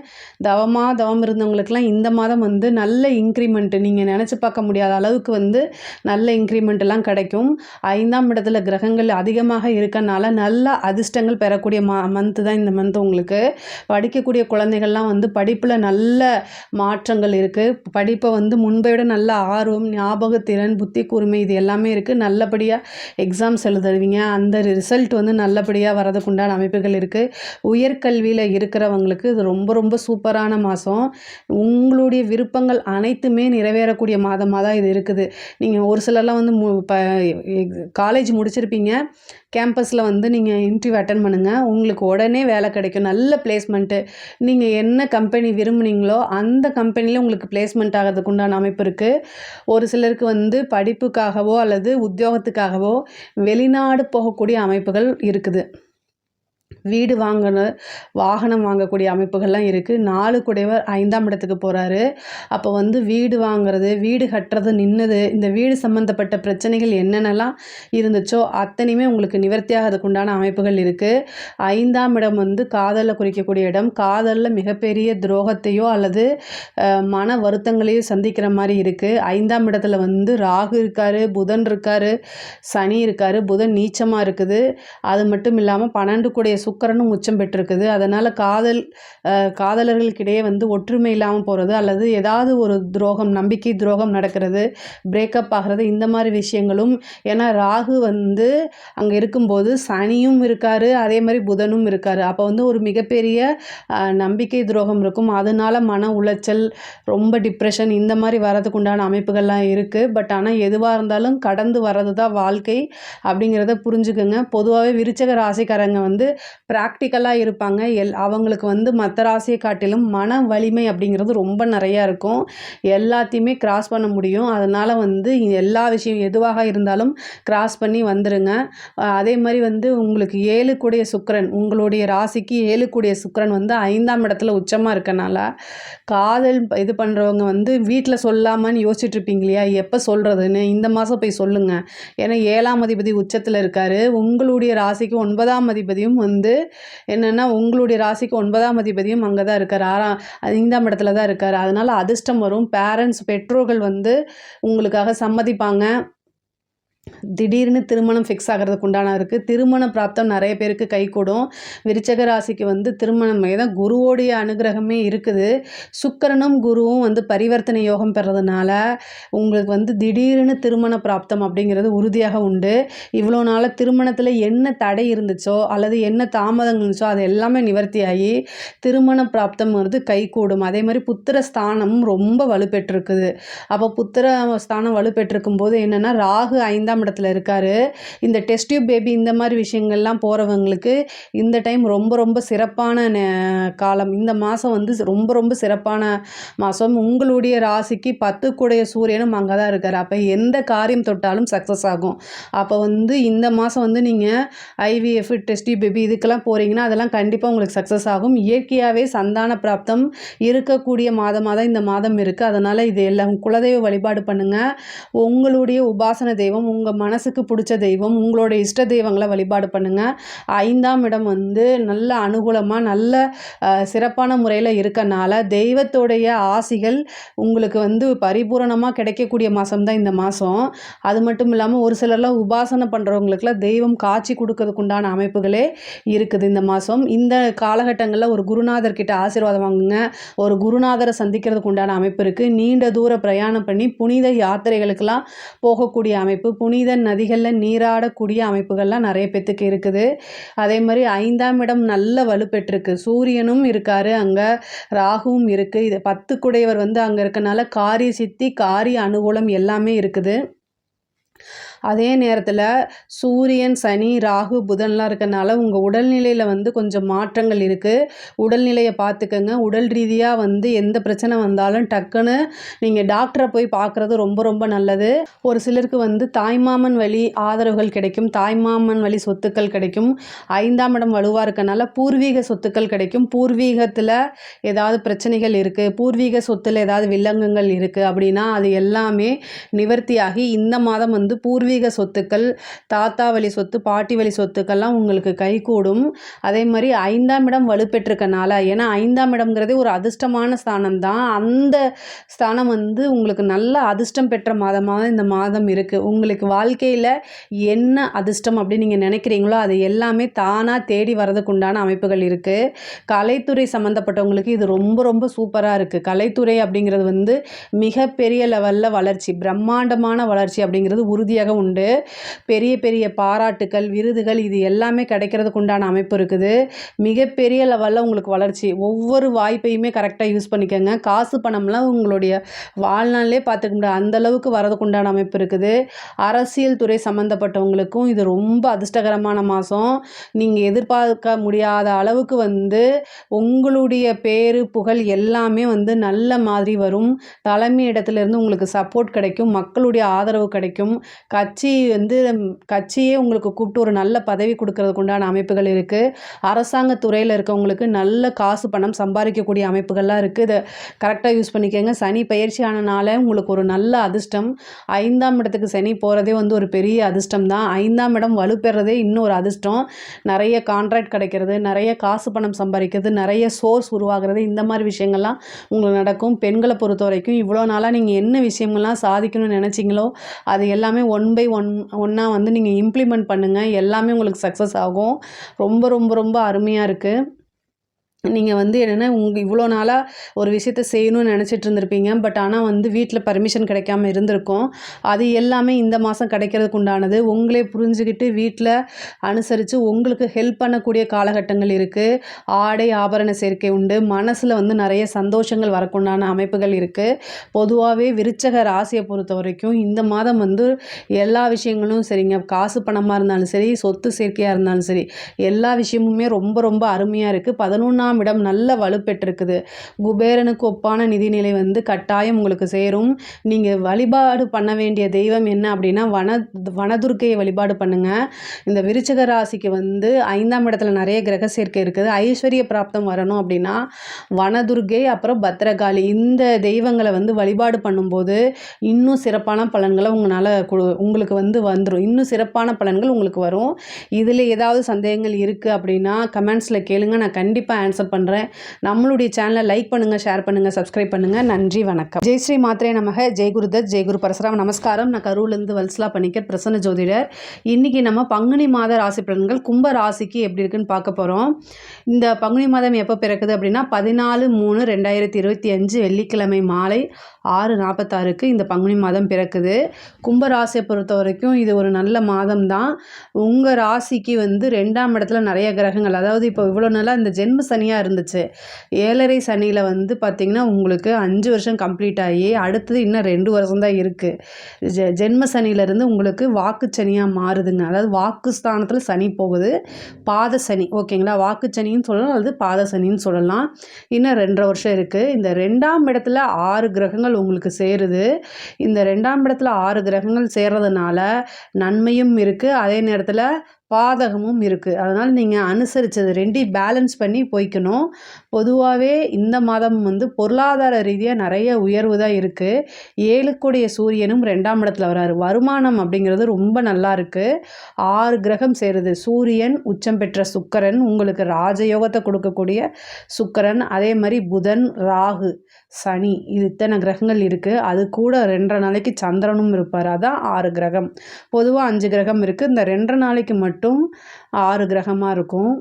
தவம் இருந்தவங்களுக்குலாம் இந்த மாதம் வந்து நல்ல இன்க்ரிமெண்ட்டு, நீங்கள் நினச்சி பார்க்க முடியாத அளவுக்கு வந்து நல்ல இன்க்ரிமெண்ட்டெல்லாம் கிடைக்கும். 5ஆம் இடத்துல கிரகங்கள் அதிகமாக இருக்கனால நல்ல அதிர்ஷ்டங்கள் பெறக்கூடிய மந்த்து தான் இந்த மந்த். உங்களுக்கு படிக்கக்கூடிய குழந்தைகள்லாம் வந்து படிப்பில் நல்ல மாற்றங்கள் இருக்குது. படிப்பை வந்து முன்பை விட நல்ல ஆர்வம், ஞாபகத்திறன், புத்தி கூர்மை இது எல்லாமே இருக்குது. நல்லபடியாக எக்ஸாம்ஸ் எழுதுவீங்க. அந்த ரிசல்ட் வந்து நல்லபடியாக வரதுக்கு உண்டான அமைப்புகள் இருக்குது. உயர்கல்வியில் இருக்கிறவங்களுக்கு இது ரொம்ப ரொம்ப சூப்பரான மாதம். உங்களுடைய விருப்பங்கள் அனைத்துமே நிறைவேறக்கூடிய மாதமாக தான் இது இருக்குது. நீங்கள் ஒரு சிலர்லாம் வந்து காலேஜ் முடிச்சிருப்பீங்க, கேம்பஸில் வந்து நீங்கள் இன்டர்வியூ அட்டன் பண்ணுங்கள், உங்களுக்கு உடனே வேலை கிடைக்கும். நல்ல பிளேஸ்மெண்ட்டு. நீங்கள் என்ன கம்பெனி விரும்புனீங்களோ அந்த கம்பெனியில் உங்களுக்கு பிளேஸ்மெண்ட் ஆகிறதுக்கு உண்டான அமைப்பு இருக்குது. ஒரு சிலருக்கு வந்து படிப்புக்காகவோ அல்லது உத்தியோகத்துக்காகவோ வெளிநாடு போகக்கூடிய அமைப்புகள் இருக்குது. வீடு வாங்கணும், வாகனம் வாங்கக்கூடிய அமைப்புகள்லாம் இருக்குது. 4 குடைவர் 5ஆம் இடத்துக்கு போகிறாரு. அப்போ வந்து வீடு வாங்குறது, வீடு கட்டுறது நின்னது, இந்த வீடு சம்மந்தப்பட்ட பிரச்சனைகள் என்னென்னலாம் இருந்துச்சோ அத்தனையுமே உங்களுக்கு நிவர்த்தியாகிறதுக்கு உண்டான அமைப்புகள் இருக்குது. 5ஆம் இடம் வந்து காதலில் குறிக்கக்கூடிய இடம். காதலில் மிகப்பெரிய துரோகத்தையோ அல்லது மன வருத்தங்களையோ சந்திக்கிற மாதிரி இருக்குது. 5ஆம் இடத்துல வந்து ராகு இருக்கார், புதன் இருக்கார், சனி இருக்கார். புதன் நீச்சமாக இருக்குது. அது மட்டும் இல்லாமல் 12 கூடிய சுக்கிரனும் உச்சம் பெற்றிருக்குது. அதனால் காதலர்களுக்கிடையே வந்து ஒற்றுமை இல்லாமல் போகிறது, அல்லது ஏதாவது ஒரு துரோகம், நம்பிக்கை துரோகம் நடக்கிறது, பிரேக்கப் ஆகிறது, இந்த மாதிரி விஷயங்களும். ஏன்னா ராகு வந்து அங்கே இருக்கும்போது சனியும் இருக்கார், அதே மாதிரி புதனும் இருக்கார். அப்போ வந்து ஒரு மிகப்பெரிய நம்பிக்கை துரோகம் இருக்கும். அதனால மன உளைச்சல், ரொம்ப டிப்ரெஷன் இந்த மாதிரி வரதுக்கு உண்டான அமைப்புகள்லாம் இருக்குது. பட் ஆனால் எதுவாக இருந்தாலும் கடந்து வர்றது தான் வாழ்க்கை அப்படிங்கிறத புரிஞ்சுக்குங்க. பொதுவாகவே விருச்சக ராசிக்காரங்க வந்து ப்ராக்டிக்கலாக இருப்பாங்க. அவங்களுக்கு வந்து மற்ற ராசியை காட்டிலும் மன வலிமை அப்படிங்கிறது ரொம்ப நிறையா இருக்கும். எல்லாத்தையுமே கிராஸ் பண்ண முடியும். அதனால் வந்து எல்லா விஷயம் எதுவாக இருந்தாலும் கிராஸ் பண்ணி வந்துடுங்க. அதே மாதிரி வந்து உங்களுக்கு 7 கூடிய சுக்கிரன், உங்களுடைய ராசிக்கு 7 கூடிய சுக்கிரன் வந்து 5ஆம் இடத்துல உச்சமாக இருக்கனால காதல் இது பண்ணுறவங்க வந்து வீட்டில் சொல்லாமன்னு யோசிச்சுட்டு இருப்பீங்க இல்லையா, எப்போ சொல்கிறதுன்னு, இந்த மாதம் போய் சொல்லுங்கள். ஏன்னா 7ஆம் அதிபதி உச்சத்தில் இருக்கார். உங்களுடைய ராசிக்கு 9ஆம் அதிபதியும் வந்து என்னென்னா உங்களுடைய ராசிக்கு 9ஆம் அதிபதியும் அங்கே தான் இருக்கார். 5ஆம் இடத்துல தான் இருக்கார். அதனால் அதிர்ஷ்டம் வரும். பெற்றோர்கள் வந்து உங்களுக்காக சம்மதிப்பாங்க. திடீர்னு திருமணம் ஃபிக்ஸ் ஆகிறதுக்கு உண்டான இருக்குது. திருமண பிராப்தம் நிறைய பேருக்கு கைகூடும். விருச்சக ராசிக்கு வந்து திருமணம் தான் குருவோடைய அனுகிரகமே இருக்குது. சுக்கிரனும் குருவும் வந்து பரிவர்த்தனை யோகம் பெறதுனால உங்களுக்கு வந்து திடீர்னு திருமண பிராப்தம் அப்படிங்கிறது உறுதியாக உண்டு. இவ்வளோ நாளாக திருமணத்தில் என்ன தடை இருந்துச்சோ அல்லது என்ன தாமதங்கள் இருந்துச்சோ அது எல்லாமே நிவர்த்தியாகி திருமண பிராப்தம் வந்து கைகூடும். அதே மாதிரி புத்திர ஸ்தானமும் ரொம்ப வலுப்பெற்றிருக்குது. அப்போ புத்திர ஸ்தானம் வலுப்பெற்றிருக்கும் போது என்னென்னா ராகு 5ஆம் இடத்துல இருக்காரு. இந்த டெஸ்ட் டியூப் பேபி இந்த மாதிரி விஷயங்கள்லாம் போகிறவங்களுக்கு இந்த டைம் ரொம்ப ரொம்ப சிறப்பான காலம். இந்த மாதம் வந்து ரொம்ப ரொம்ப சிறப்பான மாதம். உங்களுடைய ராசிக்கு 10 கூடைய சூரியனும் அங்கே தான் இருக்கார். அப்போ எந்த காரியம் தொட்டாலும் சக்ஸஸ் ஆகும். அப்போ வந்து இந்த மாதம் வந்து நீங்கள் ஐவிஎஃப் டெஸ்ட் டியூப் பேபி இதுக்கெல்லாம் போகிறீங்கன்னா அதெல்லாம் கண்டிப்பாக உங்களுக்கு சக்ஸஸ் ஆகும். இயற்கையாகவே சந்தான பிராப்தம் இருக்கக்கூடிய மாதமாக தான் இந்த மாதம் இருக்குது. அதனால் இது எல்லாம் குலதெய்வ வழிபாடு பண்ணுங்கள். உங்களுடைய உபாசன தெய்வம், உங்கள் மனசுக்கு பிடிச்ச தெய்வம், உங்களோட இஷ்ட தெய்வங்களை வழிபாடு பண்ணுங்கள். 5ஆம் இடம் வந்து நல்ல அனுகூலமாக நல்ல சிறப்பான முறையில் இருக்கனால தெய்வத்தோடைய ஆசிகள் உங்களுக்கு வந்து பரிபூரணமாக கிடைக்கக்கூடிய மாதம் தான் இந்த மாதம். அது மட்டும் இல்லாமல் ஒரு சிலர்லாம் உபாசனை பண்ணுறவங்களுக்குலாம் தெய்வம் காட்சி கொடுக்கறதுக்கு உண்டான அமைப்புகளே இருக்குது இந்த மாதம். இந்த காலகட்டங்களில் ஒரு குருநாதர் கிட்ட ஆசீர்வாதம் வாங்குங்க. ஒரு குருநாதரை சந்திக்கிறதுக்கு உண்டான அமைப்பு இருக்குது. நீண்ட தூர பிரயாணம் பண்ணி புனித யாத்திரைகளுக்கெல்லாம் போகக்கூடிய அமைப்பு, புனித நதிகளில் நீராடக்கூடிய அமைப்புகள்லாம் நிறைய பேத்துக்கு இருக்குது. அதே மாதிரி 5ஆம் இடம் நல்ல வலுப்பெற்றிருக்கு. சூரியனும் இருக்காரு, அங்கே ராகுவும் இருக்குது. இது 10 குடையவர் வந்து அங்கே இருக்கனால காரிய சித்தி, காரிய அனுகூலம் எல்லாமே இருக்குது. அதே நேரத்தில் சூரியன், சனி, ராகு, புதன்லாம் இருக்கனால உங்கள் உடல்நிலையில் வந்து கொஞ்சம் மாற்றங்கள் இருக்குது. உடல்நிலையை பார்த்துக்கங்க. உடல் ரீதியாக வந்து எந்த பிரச்சனை வந்தாலும் டக்குன்னு நீங்கள் டாக்டரை போய் பார்க்குறது ரொம்ப ரொம்ப நல்லது. ஒரு சிலருக்கு வந்து தாய்மாமன் வழி ஆதரவுகள் கிடைக்கும், தாய்மாமன் வழி சொத்துக்கள் கிடைக்கும். 5ஆம் இடம் வலுவாக இருக்கனால பூர்வீக சொத்துக்கள் கிடைக்கும். பூர்வீகத்தில் ஏதாவது பிரச்சனைகள் இருக்குது, பூர்வீக சொத்தில் ஏதாவது வில்லங்கங்கள் இருக்குது அப்படின்னா அது எல்லாமே நிவர்த்தியாகி இந்த மாதம் வந்து பூர்வீக சொத்துக்கள், தாத்தா வழி சொத்து, பாட்டி வழி சொத்துக்கள்லாம் உங்களுக்கு கைகூடும். அதே மாதிரி 5ஆம் இடம் வலுப்பெற்றிருக்கனால, ஏன்னா 5ஆம் இடம்ங்கிறதே ஒரு அதிர்ஷ்டமான ஸ்தானம் தான். அந்த ஸ்தானம் வந்து உங்களுக்கு நல்ல அதிர்ஷ்டம் பெற்ற மாதமாக இந்த மாதம் இருக்குது. உங்களுக்கு வாழ்க்கையில் என்ன அதிர்ஷ்டம் அப்படின்னு நீங்கள் நினைக்கிறீங்களோ அது எல்லாமே தானாக தேடி வரதுக்கு உண்டான அமைப்புகள் இருக்குது. கலைத்துறை சம்மந்தப்பட்டவங்களுக்கு இது ரொம்ப ரொம்ப சூப்பராக இருக்குது. கலைத்துறை அப்படிங்கிறது வந்து மிகப்பெரிய லெவலில் வளர்ச்சி, பிரம்மாண்டமான வளர்ச்சி அப்படிங்கிறது உறுதியாக உண்டு. பெரிய பெரிய பாராட்டுக்கள், விருதுகள் இது எல்லாமே கிடைக்கிறதுக்கு உண்டான அமைப்பு இருக்குது. மிகப்பெரிய லெவலில் உங்களுக்கு வளர்ச்சி. ஒவ்வொரு வாய்ப்பையுமே கரெக்டாக யூஸ் பண்ணிக்கோங்க. காசு பணம்லாம் உங்களுடைய வாழ்நாளிலே பார்த்துக்க முடியாது, அந்தளவுக்கு வரதுக்கு உண்டான அமைப்பு இருக்குது. அரசியல் துறை சம்மந்தப்பட்டவங்களுக்கும் இது ரொம்ப அதிர்ஷ்டகரமான மாதம். நீங்கள் எதிர்பார்க்க முடியாத அளவுக்கு வந்து உங்களுடைய பேரு புகழ் எல்லாமே வந்து நல்ல மாதிரி வரும். தலைமை இடத்துலேருந்து உங்களுக்கு சப்போர்ட் கிடைக்கும், மக்களுடைய ஆதரவு கிடைக்கும். கட்சியே உங்களுக்கு கூப்பிட்டு ஒரு நல்ல பதவி கொடுக்கறதுக்கு உண்டான அமைப்புகள் இருக்குது. அரசாங்க துறையில் இருக்கவங்களுக்கு நல்ல காசு பணம் சம்பாதிக்கக்கூடிய அமைப்புகள்லாம் இருக்குது. இதை கரெக்டாக யூஸ் பண்ணிக்கோங்க. சனி பயிற்சி ஆனனால உங்களுக்கு ஒரு நல்ல அதிர்ஷ்டம். 5ஆம் இடத்துக்கு சனி போகிறதே வந்து ஒரு பெரிய அதிர்ஷ்டம் தான். 5ஆம் இடம் வலுப்பெறதே இன்னும் ஒரு அதிர்ஷ்டம். நிறைய கான்ட்ராக்ட் கிடைக்கிறது, நிறைய காசு பணம் சம்பாதிக்கிறது, நிறைய சோர்ஸ் உருவாகிறது, இந்த மாதிரி விஷயங்கள்லாம் உங்களுக்கு நடக்கும். பெண்களை பொறுத்த வரைக்கும் இவ்வளோ நாளாக நீங்கள் என்ன விஷயங்கள்லாம் சாதிக்கணும்னு நினச்சிங்களோ அது எல்லாமே ஒன் பை ஒன்னாக வந்து நீங்கள் இம்ப்ளிமெண்ட் பண்ணுங்கள். எல்லாமே உங்களுக்கு சக்ஸஸ் ஆகும். ரொம்ப ரொம்ப ரொம்ப அருமையாக இருக்குது. நீங்கள் வந்து என்னென்னா இவ்வளோ நாளாக ஒரு விஷயத்த செய்யணும்னு நினச்சிட்டு இருந்திருப்பீங்க. பட் ஆனால் வந்து வீட்டில் பர்மிஷன் கிடைக்காம இருந்திருக்கும். அது எல்லாமே இந்த மாதம் கிடைக்கிறதுக்கு உண்டானது. உங்களே புரிஞ்சுக்கிட்டு வீட்டில் அனுசரித்து உங்களுக்கு ஹெல்ப் பண்ணக்கூடிய காலகட்டங்கள் இருக்குது. ஆடை ஆபரண சேர்க்கை உண்டு. மனசில் வந்து நிறைய சந்தோஷங்கள் வரக்குண்டான அமைப்புகள் இருக்குது. பொதுவாகவே விருச்சக ராசியை பொறுத்த வரைக்கும் இந்த மாதம் வந்து எல்லா விஷயங்களும் சரிங்க, காசு பணமாக இருந்தாலும் சரி, சொத்து சேர்க்கையாக இருந்தாலும் சரி, எல்லா விஷயமுமே ரொம்ப ரொம்ப அருமையாக இருக்குது. 11ஆம் இடம் நல்ல வலுப்பெற்றிருக்குது. குபேரனுக்கு ஒப்பான நிதிநிலை வந்து கட்டாயம் உங்களுக்கு சேரும். நீங்கள் வழிபாடு பண்ண வேண்டிய தெய்வம் என்ன அப்படின்னா வனதுர்க்கையை வழிபாடு பண்ணுங்கள். இந்த விருச்சிக ராசிக்கு வந்து 5ஆம் இடத்துல நிறைய கிரக சேர்க்கை இருக்குது. ஐஸ்வர்ய பிராப்தம் வரணும் அப்படின்னா வனதுர்க்கை அப்புறம் பத்ரகாளி இந்த தெய்வங்களை வந்து வழிபாடு பண்ணும்போது இன்னும் சிறப்பான பலன்களை உங்களுக்கு வந்து வந்துடும். இன்னும் சிறப்பான பலன்கள் உங்களுக்கு வரும். இதில் ஏதாவது சந்தேகங்கள் இருக்குது அப்படின்னா கமெண்ட்ஸில் கேளுங்க, நான் கண்டிப்பாக ஆன்சர் அக்செப்ட் பண்ணுறேன். நம்மளுடைய சேனலை லைக் பண்ணுங்கள், ஷேர் பண்ணுங்கள், சப்ஸ்கிரைப் பண்ணுங்கள். நன்றி, வணக்கம். ஜெய் ஸ்ரீ மாத்ரே நமக. ஜெய் குருதத், ஜெய் குரு பரசுராம். நமஸ்காரம். நான் கரூர்லேருந்து வல்சலா பணிக்கர், பிரசன்ன ஜோதிடர். இன்றைக்கி நம்ம பங்குனி மாத ராசி பலன்கள் கும்ப ராசிக்கு எப்படி இருக்குன்னு பார்க்க போகிறோம். இந்த பங்குனி மாதம் எப்போ பிறக்குது அப்படின்னா 14/3/2025 வெள்ளிக்கிழமை மாலை 6:46க்கு இந்த பங்குனி மாதம் பிறக்குது. கும்பராசியை பொறுத்த வரைக்கும் இது ஒரு நல்ல மாதம் தான். உங்கள் ராசிக்கு வந்து 2ஆம் இடத்துல நிறைய கிரகங்கள், அதாவது இப்போ இவ்வளோ நாளாக இந்த ஜென்ம சனியாக இருந்துச்சு. 7.5 சனியில் வந்து பார்த்திங்கன்னா உங்களுக்கு 5 வருஷம் கம்ப்ளீட் ஆகி அடுத்தது இன்னும் 2 வருஷம் தான் இருக்குது. ஜென்ம சனியிலேருந்து உங்களுக்கு வாக்கு சனியாக மாறுதுங்க. அதாவது வாக்கு ஸ்தானத்தில் சனி போகுது. பாத சனி, ஓகேங்களா? வாக்கு சனின்னு சொல்லலாம் அல்லது பாத சனின்னு சொல்லலாம். இன்னும் 2.5 வருஷம் இருக்குது. இந்த 2ஆம் இடத்துல 6 கிரகங்கள் உங்களுக்கு சேருது. இந்த 2ஆம் இடத்துல 6 கிரகங்கள் சேர்றதுனால நன்மையும் இருக்குது, அதே நேரத்தில் பாதகமும் இருக்குது. அதனால் நீங்கள் அனுசரித்தது 2 பேலன்ஸ் பண்ணி போய்க்கணும். பொதுவாகவே இந்த மாதம் வந்து பொருளாதார ரீதியாக நிறைய உயர்வு தான் இருக்குது. 7க்குடைய சூரியனும் 2ஆம் இடத்துல வராரு. வருமானம் அப்படிங்கிறது ரொம்ப நல்லா இருக்குது. 6 கிரகம் சேருது. சூரியன் உச்சம் பெற்ற சுக்கிரன், உங்களுக்கு ராஜயோகத்தை கொடுக்கக்கூடிய சுக்கிரன், அதே மாதிரி புதன், ராகு, சனி, இது இத்தனை கிரகங்கள் இருக்குது. அது கூட 2.5 நாளைக்கு சந்திரனும் இருப்பார். அதான் 6 கிரகம். பொதுவாக 5 கிரகம் இருக்குது. இந்த 2.5 நாளைக்கு மட்டும் 6 கிரகமாக இருக்கும்.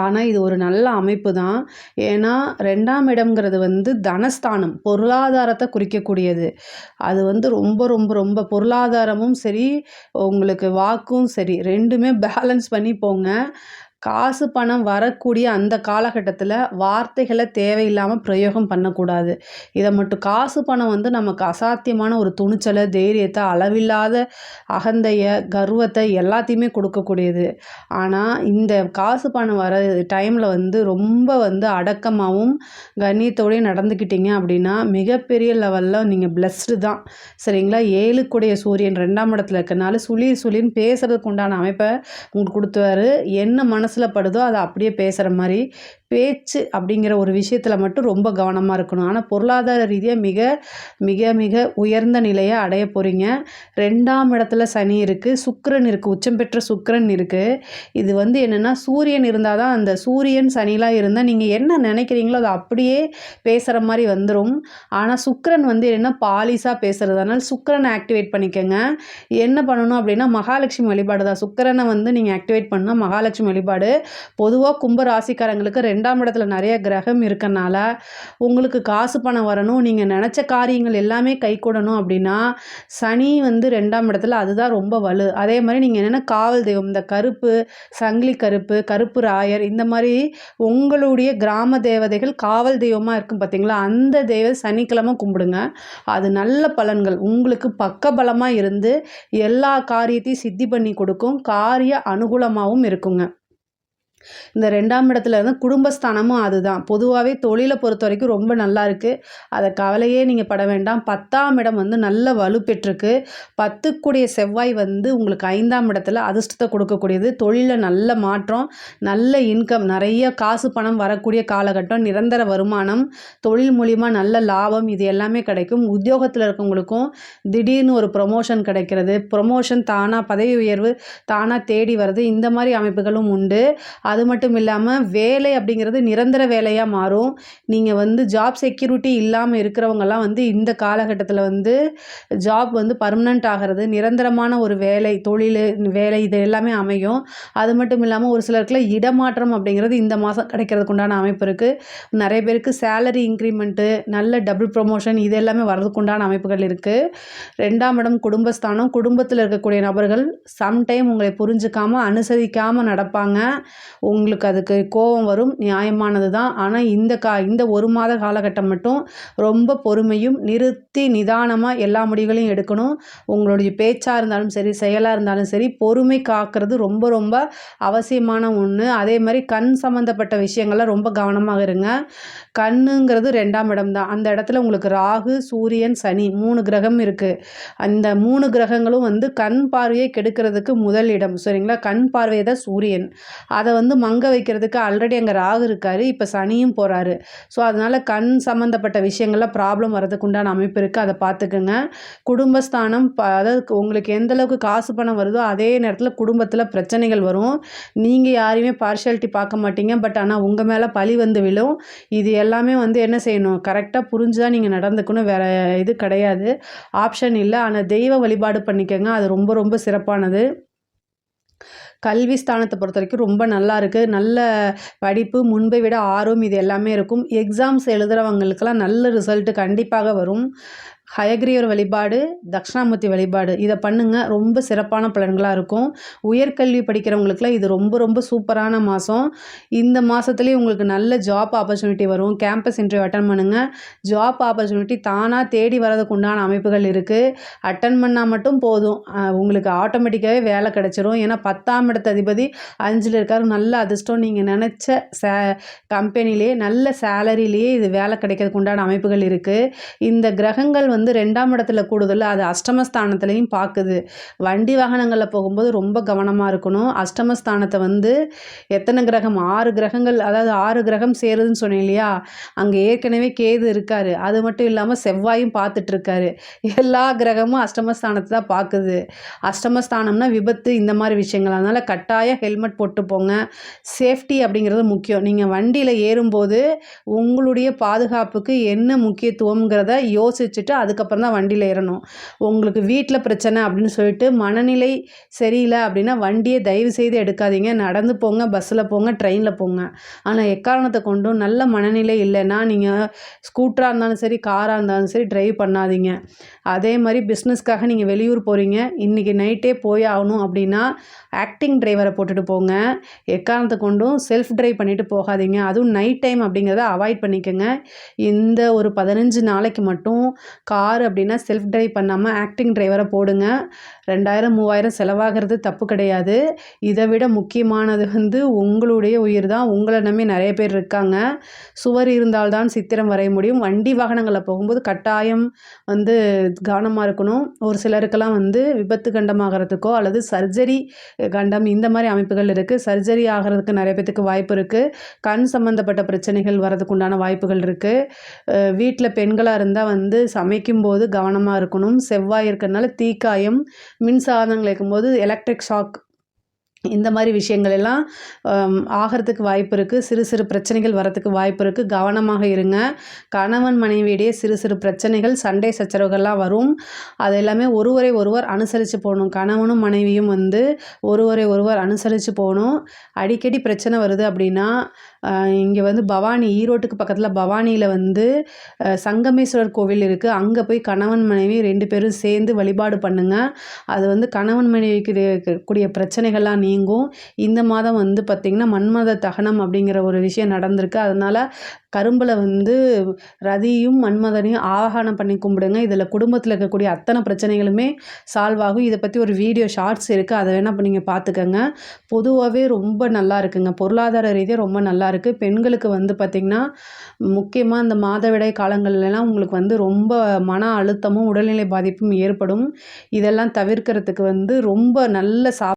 ஆனால் இது ஒரு நல்ல அமைப்பு தான். ஏன்னா 2ஆம் இடம்ங்கிறது வந்து தனஸ்தானம், பொருளாதாரத்தை குறிக்கக்கூடியது. அது வந்து ரொம்ப ரொம்ப ரொம்ப பொருளாதாரமும் சரி, உங்களுக்கு வாக்கும் சரி, 2மே பேலன்ஸ் பண்ணி போங்க. காசு பணம் வரக்கூடிய அந்த காலகட்டத்தில் வார்த்தைகளை தேவையில்லாமல் பிரயோகம் பண்ணக்கூடாது. இதை மட்டும், காசு பணம் வந்து நமக்கு அசாத்தியமான ஒரு துணிச்சலை, தைரியத்தை, அளவில்லாத அகந்தையை, கர்வத்தை எல்லாத்தையுமே கொடுக்கக்கூடியது. ஆனால் இந்த காசு பணம் வர டைமில் வந்து ரொம்ப வந்து அடக்கமாகவும் கண்ணியத்தோடையும் நடந்துக்கிட்டீங்க அப்படின்னா மிகப்பெரிய லெவலில் நீங்கள் பிளஸ்டு தான். சரிங்களா? 7க்குடைய சூரியன் 2ஆம் இடத்துல இருக்கனால சுளின்னு பேசுறதுக்கு உண்டான அமைப்பை உங்களுக்கு கொடுத்துவாரு. என்ன மனசில் படுதோ அதை அப்படியே பேசுகிற மாதிரி. பேச்சு அப்படிங்கிற ஒரு விஷயத்தில் மட்டும் ரொம்ப கவனமாக இருக்கணும். ஆனால் பொருளாதார ரீதியாக மிக மிக மிக உயர்ந்த நிலையை அடைய போகிறீங்க. 2ஆம் இடத்துல சனி இருக்குது, சுக்கிரன் இருக்குது, உச்சம் பெற்ற சுக்கிரன் இருக்குது. இது வந்து என்னென்னா, சூரியன் இருந்தால் தான், அந்த சூரியன் சனிலாம் இருந்தால் நீங்கள் என்ன நினைக்கிறீங்களோ அதை அப்படியே பேசுகிற மாதிரி வந்துடும். ஆனால் சுக்கிரன் வந்து என்ன பாலிசாக பேசுகிறது. அதனால் சுக்கிரனை ஆக்டிவேட் பண்ணிக்கோங்க. என்ன பண்ணணும் அப்படின்னா, மகாலட்சுமி வழிபாடு தான். சுக்கிரனை வந்து நீங்கள் ஆக்டிவேட் பண்ணால் மகாலட்சுமி வழிபாடு. பொதுவாக கும்ப ராசிக்காரங்களுக்கு 2ஆம் இடத்துல நிறைய கிரகம் இருக்கனால உங்களுக்கு காசு பணம் வரணும், நீங்கள் நினச்ச காரியங்கள் எல்லாமே கைகூடணும் அப்படின்னா சனி வந்து 2ஆம் இடத்துல, அதுதான் ரொம்ப வலு. அதே மாதிரி நீங்கள் என்னென்ன காவல் தெய்வம், இந்த கருப்பு சங்கிலி, கருப்பு ராயர், இந்த மாதிரி உங்களுடைய கிராம தேவதைகள் காவல் தெய்வமாக இருக்கும் பார்த்தீங்களா, அந்த தெய்வ சனிக்கிழமை கும்பிடுங்க. அது நல்ல பலன்கள் உங்களுக்கு பக்கபலமாக இருந்து எல்லா காரியத்தையும் சித்தி பண்ணி கொடுக்கும். காரிய அனுகூலமாகவும் இருக்குங்க. இந்த 2ஆம் இடத்துல இருந்து குடும்பஸ்தானமும் அதுதான். பொதுவாகவே தொழிலை பொறுத்த வரைக்கும் ரொம்ப நல்லா இருக்குது. அதை கவலையே நீங்கள் பட வேண்டாம். 10ஆம் இடம் வந்து நல்ல வலுப்பெற்றிருக்கு. 10க்குடைய செவ்வாய் வந்து உங்களுக்கு 5ஆம் இடத்துல அதிர்ஷ்டத்தை கொடுக்கக்கூடியது. தொழிலில் நல்ல மாற்றம், நல்ல இன்கம், நிறைய காசு பணம் வரக்கூடிய காலகட்டம், நிரந்தர வருமானம், தொழில் மூலிமா நல்ல லாபம், இது எல்லாமே கிடைக்கும். உத்தியோகத்தில் இருக்கவங்களுக்கும் திடீர்னு ஒரு ப்ரொமோஷன் கிடைக்கிறது, ப்ரொமோஷன் தானாக, பதவி உயர்வு தானாக தேடி வருது, இந்த மாதிரி அமைப்புகளும் உண்டு. அது மட்டும் இல்லாமல் வேலை அப்படிங்கிறது நிரந்தர வேலையாக மாறும். நீங்கள் வந்து ஜாப் செக்யூரிட்டி இல்லாமல் இருக்கிறவங்கெல்லாம் வந்து இந்த காலகட்டத்தில் வந்து ஜாப் வந்து பர்மனெண்ட் ஆகிறது, நிரந்தரமான ஒரு வேலை, தொழில், வேலை, இது எல்லாமே அமையும். அது மட்டும் இல்லாமல் ஒரு சிலருக்குள்ள இடமாற்றம் அப்படிங்கிறது இந்த மாதம் கிடைக்கிறதுக்கு உண்டான அமைப்பு இருக்குது. நிறைய பேருக்கு சேலரி இன்க்ரிமெண்ட்டு, நல்ல டபுள் ப்ரொமோஷன், இது எல்லாமே வர்றதுக்கு உண்டான அமைப்புகள் இருக்குது. 2ஆம் இடம் குடும்பஸ்தானம். குடும்பத்தில் இருக்கக்கூடிய நபர்கள் சம்டைம் உங்களை புரிஞ்சுக்காமல், அனுசரிக்காமல் நடப்பாங்க. உங்களுக்கு அதுக்கு கோபம் வரும், நியாயமானது தான். ஆனால் இந்த 1 மாத காலகட்டம் மட்டும் ரொம்ப பொறுமையும், நிறுத்தி நிதானமாக எல்லா முடிவுகளையும் எடுக்கணும். உங்களுடைய பேச்சாக இருந்தாலும் சரி, செயலாக இருந்தாலும் சரி, பொறுமை காக்கிறது ரொம்ப ரொம்ப அவசியமான ஒன்று. அதே மாதிரி கண் சம்மந்தப்பட்ட விஷயங்கள்லாம் ரொம்ப கவனமாக இருங்க. கண்ணுங்கிறது 2ஆம் இடம் தான். அந்த இடத்துல உங்களுக்கு ராகு, சூரியன், சனி 3 கிரகம் இருக்குது. அந்த 3 கிரகங்களும் வந்து கண் பார்வையை கெடுக்கிறதுக்கு முதல் இடம். சரிங்களா? கண் பார்வை தான் சூரியன். அதை வந்து வந்து மங்க வைக்கிறதுக்கு ஆல்ரெடி அங்கே ராகு இருக்கார், இப்போ சனியும் போகிறாரு. ஸோ அதனால் கண் சம்மந்தப்பட்ட விஷயங்களில் ப்ராப்ளம் வரதுக்கு உண்டான அமைப்பு இருக்குது, அதை பார்த்துக்குங்க. குடும்பஸ்தானம் அதாவது உங்களுக்கு எந்த அளவுக்கு காசு பணம் வருதோ அதே நேரத்தில் குடும்பத்தில் பிரச்சனைகள் வரும். நீங்கள் யாரையுமே பார்ஷியாலிட்டி பார்க்க மாட்டீங்க, பட் ஆனால் உங்கள் மேலே பழி வந்து விழும். இது எல்லாமே வந்து என்ன செய்யணும், கரெக்டாக புரிஞ்சு தான் நீங்கள் நடந்துக்கணும், வேறு இது கிடையாது, ஆப்ஷன் இல்லை. ஆனால் தெய்வ வழிபாடு பண்ணிக்கோங்க, அது ரொம்ப ரொம்ப சிறப்பானது. கல்வி ஸ்தானத்தை பொறுத்த வரைக்கும் ரொம்ப நல்லா இருக்குது. நல்ல படிப்பு, முன்பை விட ஆர்வம் இது எல்லாமே இருக்கும். எக்ஸாம்ஸ் எழுதுகிறவங்களுக்கெல்லாம் நல்ல ரிசல்ட்டு கண்டிப்பாக வரும். ஹயக்ரீவர் வழிபாடு, தட்சிணாமூர்த்தி வழிபாடு இதை பண்ணுங்கள், ரொம்ப சிறப்பான பலன்களாக இருக்கும். உயர்கல்வி படிக்கிறவங்களுக்குலாம் இது ரொம்ப ரொம்ப சூப்பரான மாதம். இந்த மாதத்துலேயே உங்களுக்கு நல்ல ஜாப் ஆப்பர்ச்சுனிட்டி வரும். கேம்பஸ் இன்டர்வியூ அட்டன் பண்ணுங்கள், ஜாப் ஆப்பர்ச்சுனிட்டி தானாக தேடி வரதுக்கு உண்டான அமைப்புகள் இருக்குது. அட்டன் பண்ணால் மட்டும் போதும், உங்களுக்கு ஆட்டோமேட்டிக்காகவே வேலை கிடச்சிரும். ஏன்னா 10ஆம் இடத்து அதிபதி 5ல் இருக்கார். நல்ல அதிர்ஷ்டம், நீங்கள் நினச்ச கம்பெனிலேயே நல்ல சேலரிலேயே இது வேலை கிடைக்கிறதுக்கு உண்டான அமைப்புகள் இருக்குது. இந்த கிரகங்கள் வந்து 2ஆம் இடத்துல கூடுதல், அது அஷ்டமஸ்தானத்துலேயும் பார்க்குது. வண்டி வாகனங்களில் போகும்போது ரொம்ப கவனமாக இருக்கணும். அஷ்டமஸ்தானத்தை வந்து எத்தனை கிரகம், 6 கிரகங்கள், அதாவது 6 கிரகம் சேருதுன்னு சொன்னேன் இல்லையா, அங்கே ஏற்கனவே கேது இருக்கார். அது மட்டும் இல்லாமல் செவ்வாயும் பார்த்துட்ருக்காரு. எல்லா கிரகமும் அஷ்டமஸ்தானத்தை தான் பார்க்குது. அஷ்டமஸ்தானம்னா விபத்து, இந்த மாதிரி விஷயங்கள். அதனால் கட்டாயம் ஹெல்மெட் போட்டு போங்க. சேஃப்டி அப்படிங்கிறது முக்கியம். நீங்கள் வண்டியில் ஏறும்போது உங்களுடைய பாதுகாப்புக்கு என்ன முக்கியத்துவங்கிறத யோசிச்சுட்டு அதுக்கப்புறம் தான் வண்டியில் ஏறணும். உங்களுக்கு வீட்டில் பிரச்சனை அப்படின்னு சொல்லிட்டு மனநிலை சரியில்லை அப்படின்னா வண்டியை தயவு செய்து எடுக்காதீங்க. நடந்து போங்க, பஸ்ஸில் போங்க, ட்ரெயினில் போங்க. ஆனால் எக்காரணத்தை கொண்டும் நல்ல மனநிலை இல்லைன்னா நீங்கள் ஸ்கூட்டராக இருந்தாலும் சரி, காராக இருந்தாலும் சரி டிரைவ் பண்ணாதீங்க. அதே மாதிரி பிஸ்னஸ்க்காக நீங்கள் வெளியூர் போகிறீங்க, இன்றைக்கி நைட்டே போய் ஆகணும் அப்படின்னா ஆக்டிங் டிரைவரை போட்டுட்டு போங்க. எக்காரணத்தை கொண்டும் செல்ஃப் டிரைவ் பண்ணிவிட்டு போகாதீங்க. அதுவும் நைட் டைம் அப்படிங்கிறத அவாய்ட் பண்ணிக்கோங்க. இந்த ஒரு 15 நாளைக்கு மட்டும் கார் அப்படின்னா செல்ஃப் டிரைவ் பண்ணாமல் ஆக்டிங் டிரைவரை போடுங்க. 2000 3000 செலவாகிறது தப்பு கிடையாது. இதை விட முக்கியமானது வந்து உங்களுடைய உயிர் தான். உங்களை நம்பி நிறைய பேர் இருக்காங்க. சுவர் இருந்தால்தான் சித்திரம் வரைய முடியும். வண்டி வாகனங்களில் போகும்போது கட்டாயம் வந்து கவனமாக இருக்கணும். ஒரு சிலருக்கெல்லாம் வந்து விபத்து கண்டமாகறதுக்கோ அல்லது சர்ஜரி கண்டம் இந்த மாதிரி அமைப்புகள் இருக்குது. சர்ஜரி ஆகிறதுக்கு நிறைய பேத்துக்கு வாய்ப்பு இருக்குது. கண் சம்மந்தப்பட்ட பிரச்சனைகள் வரதுக்கு உண்டான வாய்ப்புகள் இருக்குது. வீட்டில் பெண்களாக இருந்தால் வந்து சமைக்கும்போது கவனமாக இருக்கணும். செவ்வாய் இருக்கிறதுனால தீக்காயம், மின்சாதனங்கள் இருக்கும்போது எலக்ட்ரிக் ஷாக் இந்த மாதிரி விஷயங்கள் எல்லாம் ஆகிறதுக்கு வாய்ப்பு இருக்குது. சிறு சிறு பிரச்சனைகள் வரத்துக்கு வாய்ப்பு இருக்குது. கவனமாக இருங்க. கணவன் மனைவியிடையே சிறு சிறு பிரச்சனைகள், சண்டை சச்சரவுகள்லாம் வரும். அது எல்லாமே ஒருவரை ஒருவர் அனுசரித்து போகணும். கணவனும் மனைவியும் வந்து ஒருவரை ஒருவர் அனுசரித்து போகணும். அடிக்கடி பிரச்சனை வருது அப்படின்னா இங்கே வந்து பவானி, ஈரோட்டுக்கு பக்கத்தில் பவானியில் வந்து சங்கமேஸ்வரர் கோவில் இருக்குது. அங்கே போய் கணவன் மனைவி 2 பேரும் சேர்ந்து வழிபாடு பண்ணுங்கள். அது வந்து கணவன் மனைவிக்கு இருக்கக்கூடிய பிரச்சனைகள்லாம் நீங்கும். இந்த மாதம் வந்து பார்த்திங்கன்னா மன்மத தகனம் அப்படிங்கிற ஒரு விஷயம் நடந்திருக்கு. அதனால் கரும்பில் வந்து ரதியும் மன்மதனையும் ஆவாகனம் பண்ணி கும்பிடுங்க. இதில் குடும்பத்தில் இருக்கக்கூடிய அத்தனை பிரச்சனைகளுமே சால்வ் ஆகும். இதை பற்றி ஒரு வீடியோ ஷார்ட்ஸ் இருக்குது, அதை வேணால் இப்போ நீங்கள் பார்த்துக்கங்க. பொதுவாகவே ரொம்ப நல்லா இருக்குங்க. பொருளாதார ரீதியாக ரொம்ப நல்லா இருக்குது. பெண்களுக்கு வந்து பார்த்திங்கன்னா முக்கியமாக இந்த மாதவிடாய் காலங்கள்லாம் உங்களுக்கு வந்து ரொம்ப மன அழுத்தமும் உடல்நிலை பாதிப்பும் ஏற்படும். இதெல்லாம் தவிர்க்கிறதுக்கு வந்து ரொம்ப நல்ல